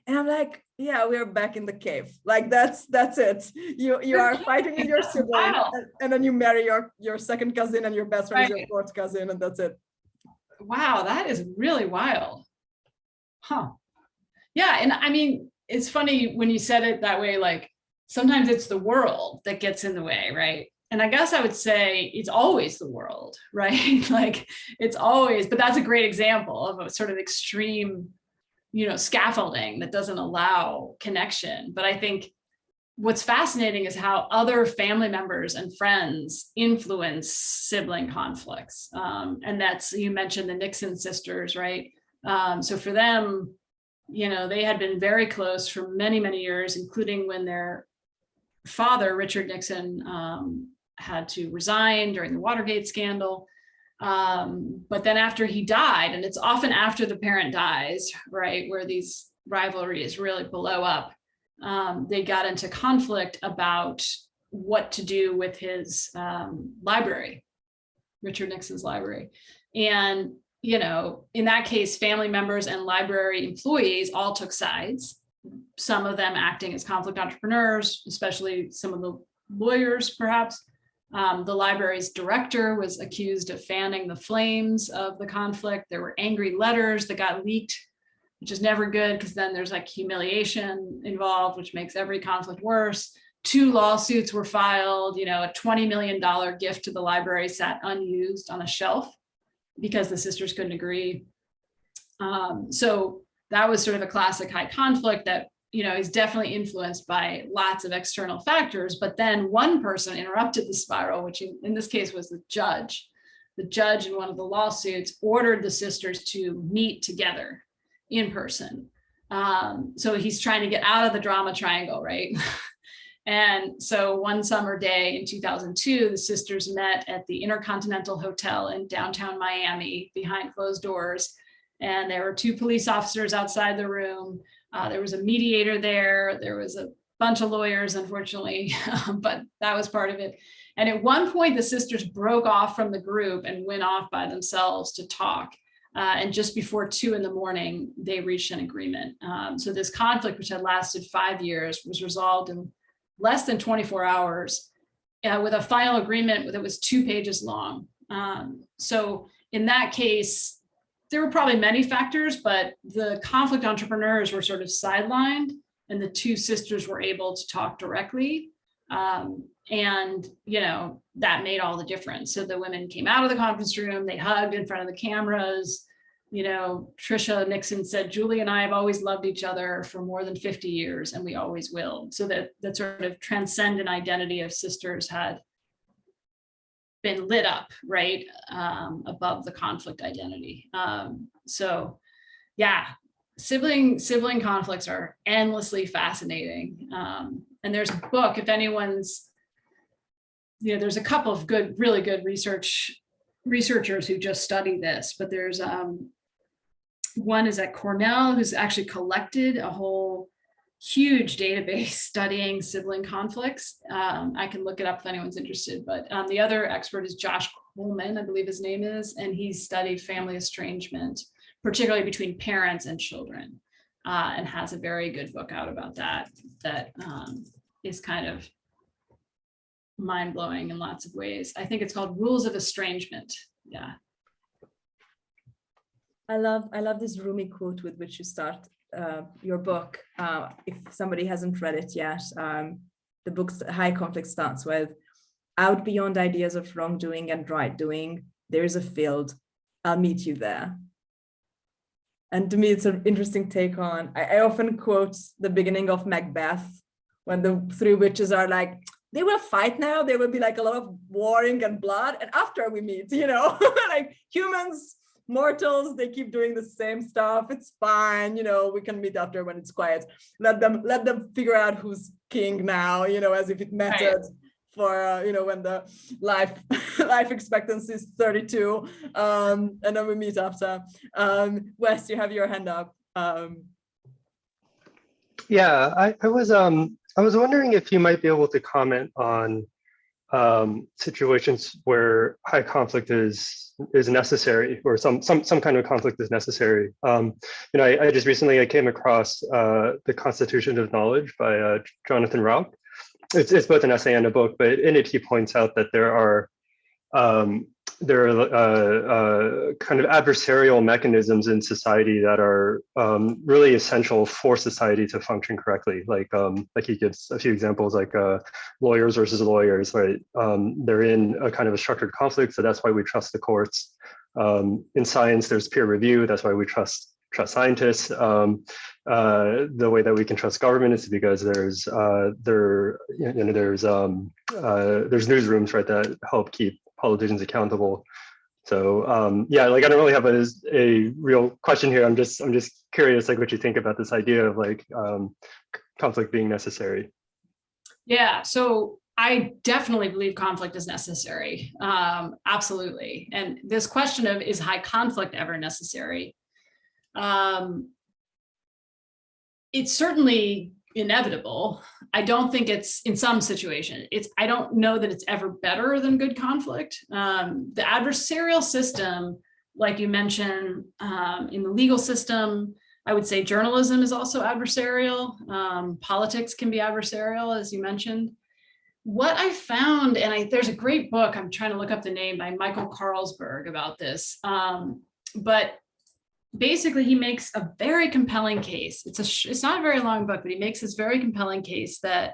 And I'm like, yeah, we're back in the cave. Like that's it. You are fighting with your sibling, and then you marry your second cousin, and your best friend is your fourth cousin, and that's it. Wow, that is really wild. Huh. Yeah, and I mean, it's funny when you said it that way, like sometimes it's the world that gets in the way, right? And I guess I would say it's always the world, right? Like it's always, but that's a great example of a sort of extreme, scaffolding that doesn't allow connection. But I think what's fascinating is how other family members and friends influence sibling conflicts. And that's, you mentioned the Nixon sisters, right? So for them, they had been very close for many, many years, including when their father, Richard Nixon, had to resign during the Watergate scandal. But then after he died, and it's often after the parent dies, right, where these rivalries really blow up, they got into conflict about what to do with his library, Richard Nixon's library. And, in that case, family members and library employees all took sides, some of them acting as conflict entrepreneurs, especially some of the lawyers, perhaps. The library's director was accused of fanning the flames of the conflict. There were angry letters that got leaked, which is never good because then there's like humiliation involved, which makes every conflict worse. 2 lawsuits were filed, a $20 million gift to the library sat unused on a shelf because the sisters couldn't agree. So that was sort of a classic high conflict that is definitely influenced by lots of external factors, but then one person interrupted the spiral, which in this case was the judge. The judge in one of the lawsuits ordered the sisters to meet together in person. So he's trying to get out of the drama triangle, right? And so one summer day in 2002, the sisters met at the Intercontinental Hotel in downtown Miami behind closed doors. And there were 2 police officers outside the room. There was a mediator there. There was a bunch of lawyers, unfortunately, but that was part of it. And at one point, the sisters broke off from the group and went off by themselves to talk. And just before 2 a.m, they reached an agreement. So this conflict, which had lasted 5 years, was resolved in less than 24 hours with a final agreement that was 2 pages long. So in that case, there were probably many factors, but the conflict entrepreneurs were sort of sidelined and the 2 sisters were able to talk directly. And, that made all the difference. So the women came out of the conference room, they hugged in front of the cameras. Tricia Nixon said, Julie and I have always loved each other for more than 50 years and we always will. So that sort of transcendent identity of sisters had been lit up, right, above the conflict identity. So Yeah, sibling conflicts are endlessly fascinating. And there's a book, if anyone's, there's a couple of really good researchers who just study this, but there's one is at Cornell who's actually collected a whole huge database studying sibling conflicts. I can look it up if anyone's interested, but the other expert is Josh Coleman, I believe his name is, and he's studied family estrangement, particularly between parents and children, and has a very good book out about that is kind of mind-blowing in lots of ways. I think it's called Rules of Estrangement. Yeah. I love this Rumi quote with which you start your book. If somebody hasn't read it yet, the book's High Conflict starts with, out beyond ideas of wrongdoing and right doing, there's a field. I'll meet you there. And to me, it's an interesting take on, I often quote the beginning of Macbeth, when the three witches are like, they will fight now, there will be like a lot of warring and blood, and after we meet, like humans, mortals, they keep doing the same stuff, it's fine, we can meet after when it's quiet. Let them figure out who's king now, as if it mattered. Right. For when the life expectancy is 32, and then we meet after. Wes, you have your hand up. Yeah, I was wondering if you might be able to comment on situations where high conflict is necessary, or some kind of conflict is necessary. I just recently came across The Constitution of Knowledge by Jonathan Rauch. It's both an essay and a book, but in it he points out that there are kind of adversarial mechanisms in society that are really essential for society to function correctly. Like he gives a few examples, like lawyers versus lawyers, right? They're in a kind of a structured conflict, so that's why we trust the courts. In science, there's peer review. That's why we trust scientists. The way that we can trust government is because there's newsrooms, right, that help keep politicians accountable. So yeah, like I don't really have a real question here. I'm just curious, like what you think about this idea of like conflict being necessary. Yeah, so I definitely believe conflict is necessary. Absolutely. And this question of, is high conflict ever necessary? It's certainly inevitable. I don't think it's, in some situation, I don't know that it's ever better than good conflict. The adversarial system, like you mentioned, in the legal system, I would say journalism is also adversarial. Politics can be adversarial, as you mentioned. What I found, and there's a great book, I'm trying to look up the name, by Michael Carlsberg about this, but basically he makes a very compelling case. It's not a very long book, but he makes this very compelling case that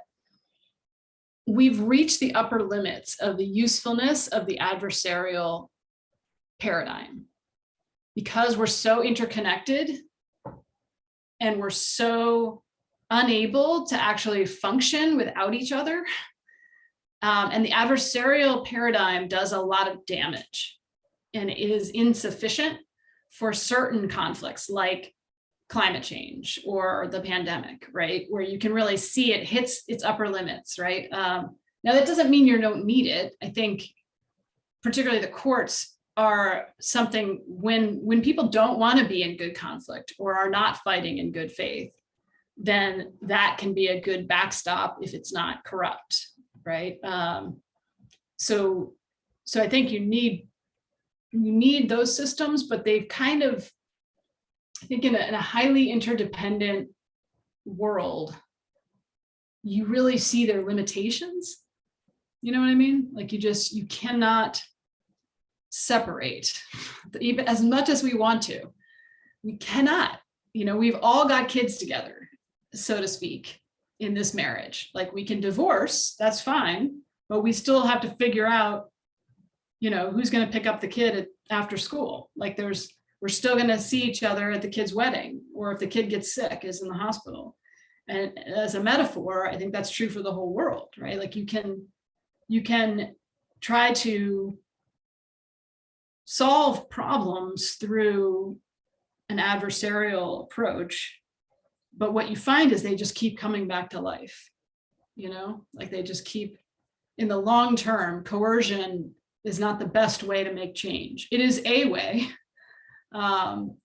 we've reached the upper limits of the usefulness of the adversarial paradigm because we're so interconnected and we're so unable to actually function without each other. And the adversarial paradigm does a lot of damage and is insufficient for certain conflicts like climate change or the pandemic, right? Where you can really see it hits its upper limits, right? Now that doesn't mean you don't need it. I think particularly the courts are something when people don't want to be in good conflict or are not fighting in good faith, then that can be a good backstop if it's not corrupt, right? So I think you need those systems, but they've kind of, I think in a highly interdependent world, you really see their limitations. You know what I mean? Like you cannot separate, even as much as we want to, we cannot. We've all got kids together, so to speak, in this marriage. Like we can divorce, that's fine, but we still have to figure out who's going to pick up the kid after school. Like we're still going to see each other at the kid's wedding, or if the kid gets sick, is in the hospital. And as a metaphor, I think that's true for the whole world, right? Like you can try to solve problems through an adversarial approach, but what you find is they just keep coming back to life, you know, like they just keep, in the long term, coercion is not the best way to make change. It is a way,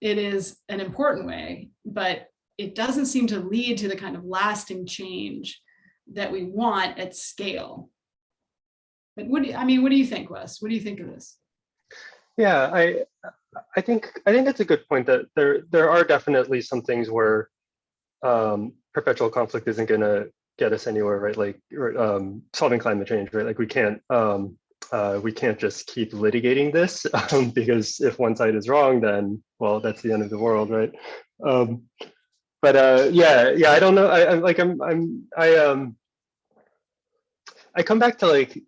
it is an important way, but it doesn't seem to lead to the kind of lasting change that we want at scale. But what do you think, Wes? What do you think of this? Yeah, I think that's a good point, that there are definitely some things where perpetual conflict isn't going to get us anywhere, right? Like solving climate change, right? Like we can't just keep litigating this because if one side is wrong, then, well, that's the end of the world, right? Yeah, I don't know. I come back to like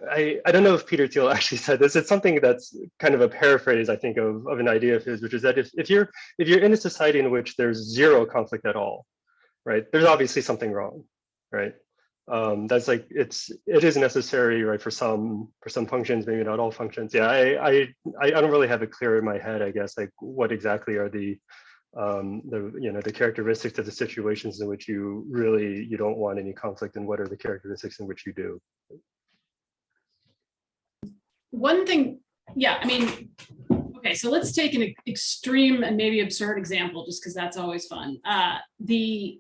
I don't know if Peter Thiel actually said this. It's something that's kind of a paraphrase, I think, of an idea of his, which is that if you're in a society in which there's zero conflict at all, right, there's obviously something wrong, right? That's like it is necessary, right, for some functions, maybe not all functions. Yeah, I don't really have it clear in my head, I guess, like what exactly are the characteristics of the situations in which you don't want any conflict, and what are the characteristics in which you do. One thing, yeah, I mean, okay, so let's take an extreme and maybe absurd example, just because that's always fun. The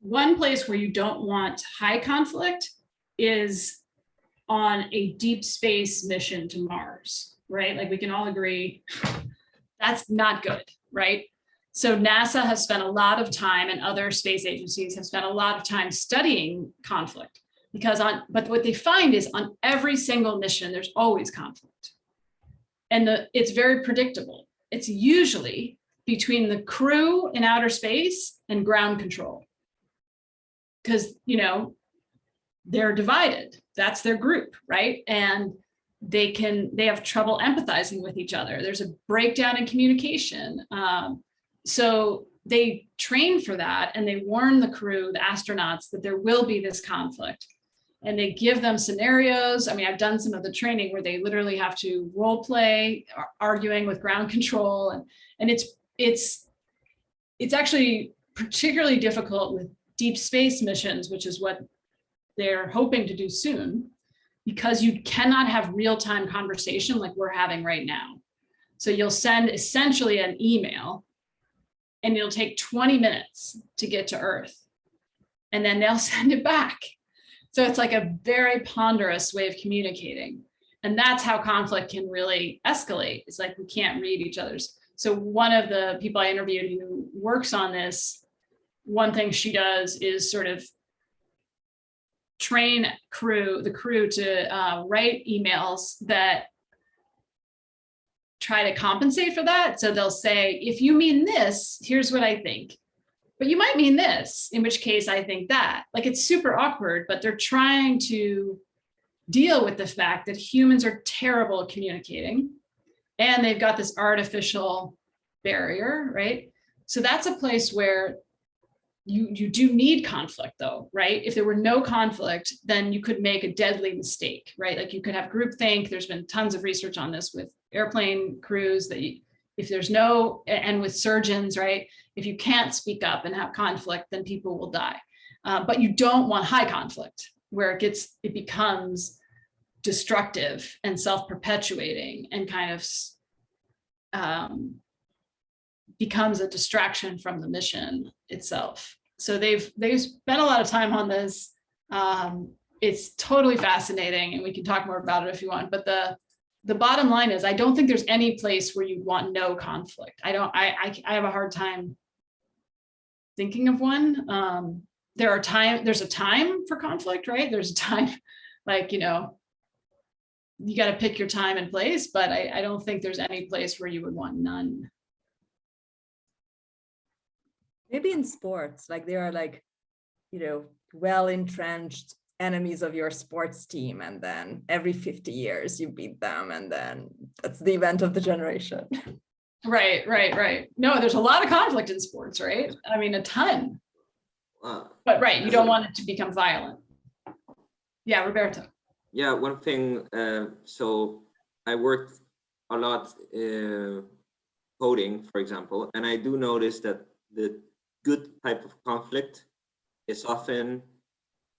one place where you don't want high conflict is on a deep space mission to Mars, right? Like we can all agree that's not good, right? So NASA has spent a lot of time, and other space agencies have spent a lot of time studying conflict, but what they find is on every single mission, there's always conflict. And it's very predictable. It's usually between the crew in outer space and ground control. Because, you know, they're divided. That's their group, right? And they have trouble empathizing with each other. There's a breakdown in communication. So they train for that, and they warn the crew, the astronauts, that there will be this conflict. And they give them scenarios. I mean, I've done some of the training where they literally have to role play arguing with ground control. And it's actually particularly difficult with deep space missions, which is what they're hoping to do soon, because you cannot have real-time conversation like we're having right now. So you'll send essentially an email, and it'll take 20 minutes to get to Earth, and then they'll send it back. So it's like a very ponderous way of communicating. And that's how conflict can really escalate. It's like we can't read each other's. So one of the people I interviewed who works on this, one thing she does is sort of train the crew to write emails that try to compensate for that. So they'll say, if you mean this, here's what I think. But you might mean this, in which case I think that. Like, it's super awkward, but they're trying to deal with the fact that humans are terrible at communicating, and they've got this artificial barrier, right? So that's a place where you do need conflict though, right? If there were no conflict, then you could make a deadly mistake, right? Like you could have groupthink. There's been tons of research on this with airplane crews, that if there's no, and with surgeons, right? If you can't speak up and have conflict, then people will die. But you don't want high conflict, where it becomes destructive and self-perpetuating and kind of becomes a distraction from the mission itself. So they've spent a lot of time on this. It's totally fascinating, and we can talk more about it if you want. But the bottom line is, I don't think there's any place where you want no conflict. I have a hard time thinking of one. There's a time for conflict, right? There's a time, like, you know, you got to pick your time and place, but I don't think there's any place where you would want none. Maybe in sports, like there are, like, you know, well-entrenched enemies of your sports team, and then every 50 years you beat them, and then that's the event of the generation. Right. No, there's a lot of conflict in sports, right? I mean, a ton. But right, you don't want it to become violent. Yeah, Roberto. Yeah, one thing, so I worked a lot coding, for example, and I do notice that the good type of conflict is often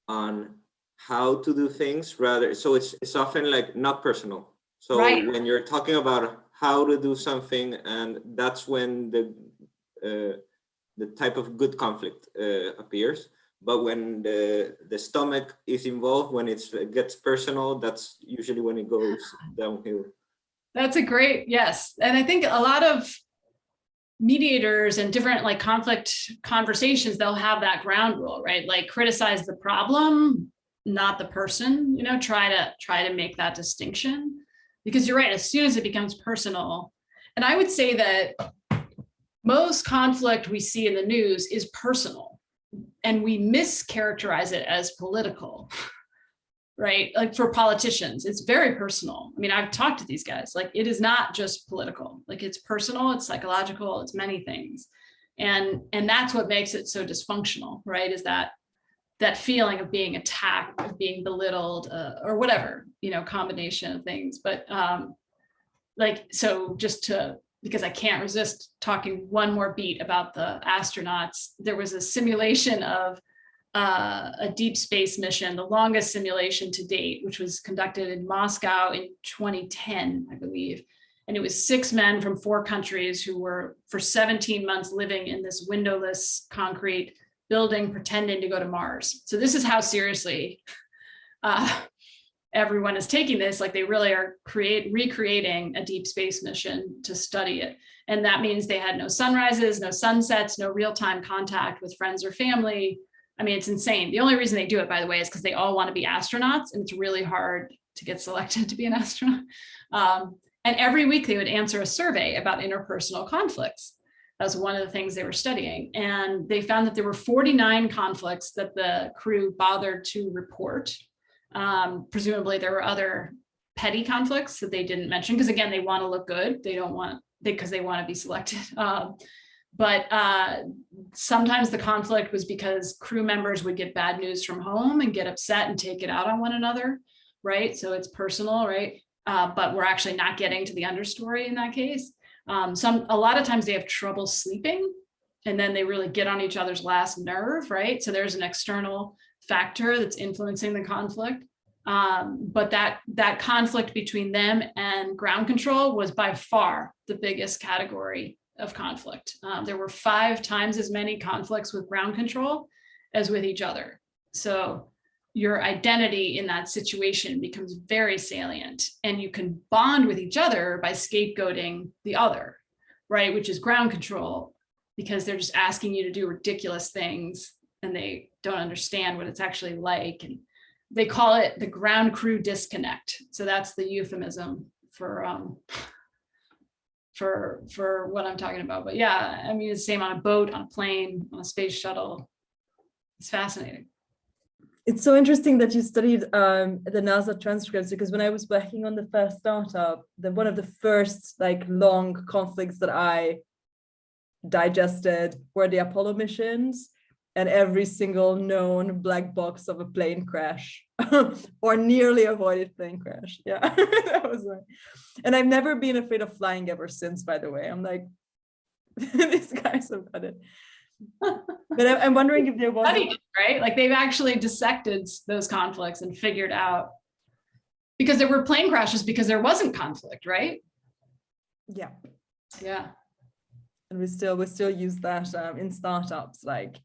on how to do things rather. So it's often like not personal. So Right. when you're talking about how to do something, and that's when the type of good conflict appears. But when the stomach is involved, when it gets personal, that's usually when it goes downhill. That's a great, yes. And I think a lot of mediators and different like conflict conversations, they'll have that ground rule, right? Like criticize the problem, not the person, you know, try to make that distinction. Because you're right, as soon as it becomes personal, and I would say that most conflict we see in the news is personal, and we mischaracterize it as political, right? Like for politicians, it's very personal. I mean, I've talked to these guys, like it is not just political, like it's personal, it's psychological, it's many things. And that's what makes it so dysfunctional, right? Is that feeling of being attacked, of being belittled, or whatever, you know, combination of things. But like, so just to, because I can't resist talking one more beat about the astronauts, there was a simulation of a deep space mission, the longest simulation to date, which was conducted in Moscow in 2010, I believe. And it was 6 men from 4 countries who were for 17 months living in this windowless concrete building, pretending to go to Mars. So this is how seriously everyone is taking this. Like they really are recreating a deep space mission to study it. And that means they had no sunrises, no sunsets, no real-time contact with friends or family. I mean, it's insane. The only reason they do it, by the way, is because they all want to be astronauts, and it's really hard to get selected to be an astronaut. And every week they would answer a survey about interpersonal conflicts. That was one of the things they were studying. And they found that there were 49 conflicts that the crew bothered to report. Presumably there were other petty conflicts that they didn't mention, because again, they want to look good. They don't want, because they want to be selected. But sometimes the conflict was because crew members would get bad news from home and get upset and take it out on one another, right? So it's personal, right? But we're actually not getting to the understory in that case. A lot of times they have trouble sleeping, and then they really get on each other's last nerve, right? So there's an external factor that's influencing the conflict. But that conflict between them and ground control was by far the biggest category of conflict. There were 5 times as many conflicts with ground control as with each other. So your identity in that situation becomes very salient, and you can bond with each other by scapegoating the other, right? Which is ground control, because they're just asking you to do ridiculous things and they don't understand what it's actually like. And they call it the ground crew disconnect. So that's the euphemism for what I'm talking about. But yeah, I mean, it's the same on a boat, on a plane, on a space shuttle. It's fascinating. It's so interesting that you studied the NASA transcripts, because when I was working on the first startup, one of the first like long conflicts that I digested were the Apollo missions, and every single known black box of a plane crash or nearly avoided plane crash. Yeah, that was right. And I've never been afraid of flying ever since, by the way. I'm like, these guys have got it. But I'm wondering if there was, right? Like they've actually dissected those conflicts and figured out, because there were plane crashes because there wasn't conflict, right? Yeah. Yeah. And we still use that in startups. Like,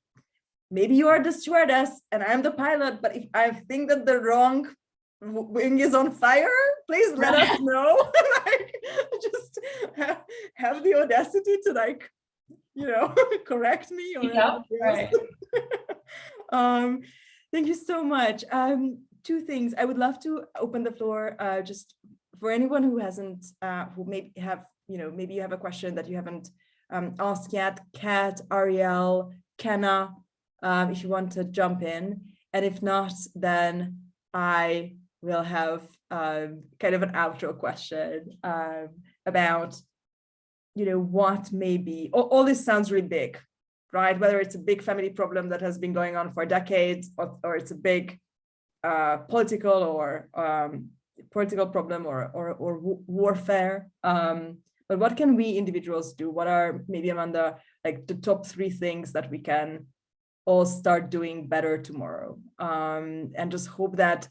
maybe you are the stewardess and I'm the pilot, but if I think that the wrong wing is on fire, please let us know. Like, just have the audacity to, like, you know, correct me. Or yep, right. Thank you so much. 2 things. I would love to open the floor just for anyone who hasn't, who maybe have, you know, maybe you have a question that you haven't asked yet. Kat, Ariel, Kenna, if you want to jump in. And if not, then I will have kind of an outro question about, you know, what maybe, all this sounds really big, right? Whether it's a big family problem that has been going on for decades, or it's a big political or political problem or warfare. But what can we individuals do? What are, maybe Amanda, like the top 3 things that we can all start doing better tomorrow? And just hope that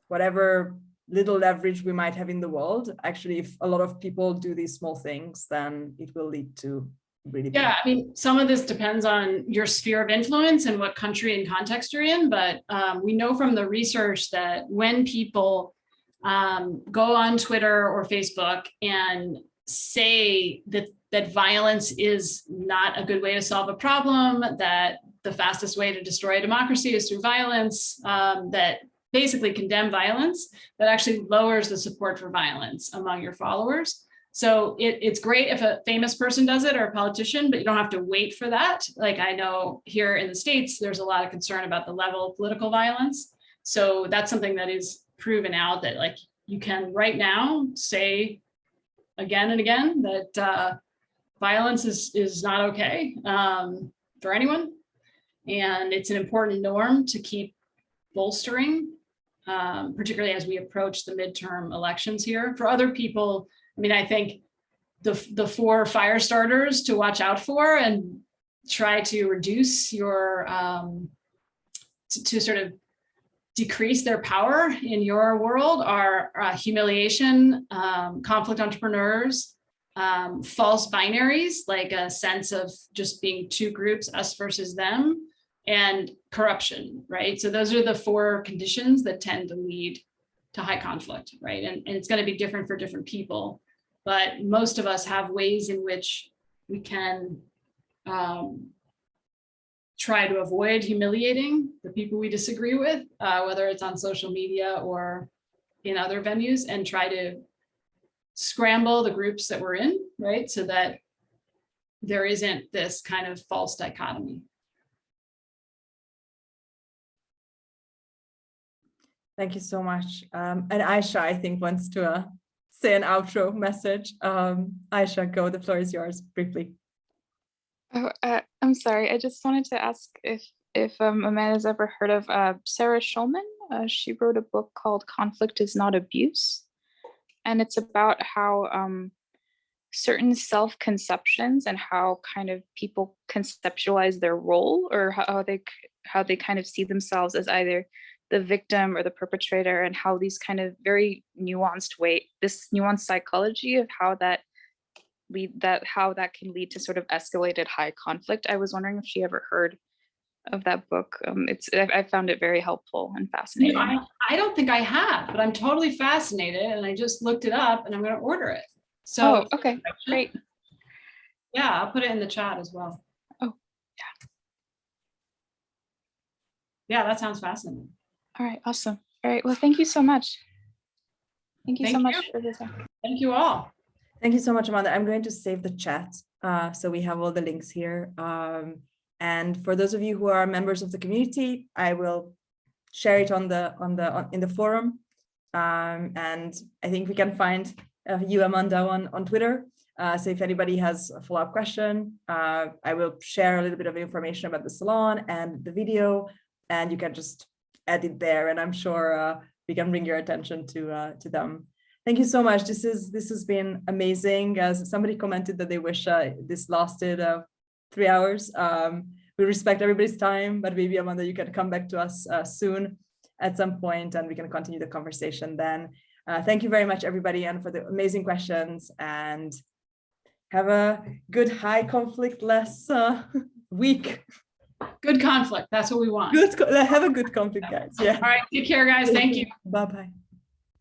whatever little leverage we might have in the world, actually, if a lot of people do these small things, then it will lead to really big. Yeah, I mean, some of this depends on your sphere of influence and what country and context you're in, but we know from the research that when people go on Twitter or Facebook and say that violence is not a good way to solve a problem, that the fastest way to destroy a democracy is through violence, that basically condemn violence, that actually lowers the support for violence among your followers. So it's great if a famous person does it or a politician, but you don't have to wait for that. Like I know here in the States, there's a lot of concern about the level of political violence. So that's something that is proven out, that like you can right now say again and again that violence is not okay for anyone. And it's an important norm to keep bolstering, particularly as we approach the midterm elections here. For other people, I mean, I think the 4 fire starters to watch out for and try to reduce your, to sort of decrease their power in your world are humiliation, conflict entrepreneurs, false binaries, like a sense of just being 2 groups, us versus them, and corruption, right? So those are the 4 conditions that tend to lead to high conflict, right? And it's going to be different for different people, but most of us have ways in which we can try to avoid humiliating the people we disagree with, whether it's on social media or in other venues, and try to scramble the groups that we're in, right? So that there isn't this kind of false dichotomy. Thank you so much. And Aisha, I think, wants to say an outro message. Aisha, go, the floor is yours, briefly. Oh, I'm sorry. I just wanted to ask if Amanda's ever heard of Sarah Schulman. She wrote a book called Conflict is Not Abuse. And it's about how certain self-conceptions and how kind of people conceptualize their role, or how they kind of see themselves as either the victim or the perpetrator, and how these kind of very nuanced this nuanced psychology of how that can lead to sort of escalated high conflict. I was wondering if she ever heard of that book. I found it very helpful and fascinating. You know, I don't think I have, but I'm totally fascinated, and I just looked it up and I'm going to order it. So okay, great. Yeah, I'll put it in the chat as well. Oh, yeah. Yeah, that sounds fascinating. All right, awesome. All right, well, thank you so much. Thank you so much for this. Thank you all. Thank you so much, Amanda. I'm going to save the chat, so we have all the links here. And for those of you who are members of the community, I will share it in the forum. And I think we can find you, Amanda, on Twitter. So if anybody has a follow-up question, I will share a little bit of information about the salon and the video, and you can just add it there. And I'm sure we can bring your attention to them. Thank you so much. This has been amazing. As somebody commented that they wish this lasted 3 hours. We respect everybody's time, but maybe, Amanda, you can come back to us soon at some point, and we can continue the conversation then. Thank you very much, everybody, and for the amazing questions, and have a good high conflict less week. Good conflict. That's what we want. Have a good conflict, guys. Yeah. All right. Take care, guys. Thank you. Bye-bye.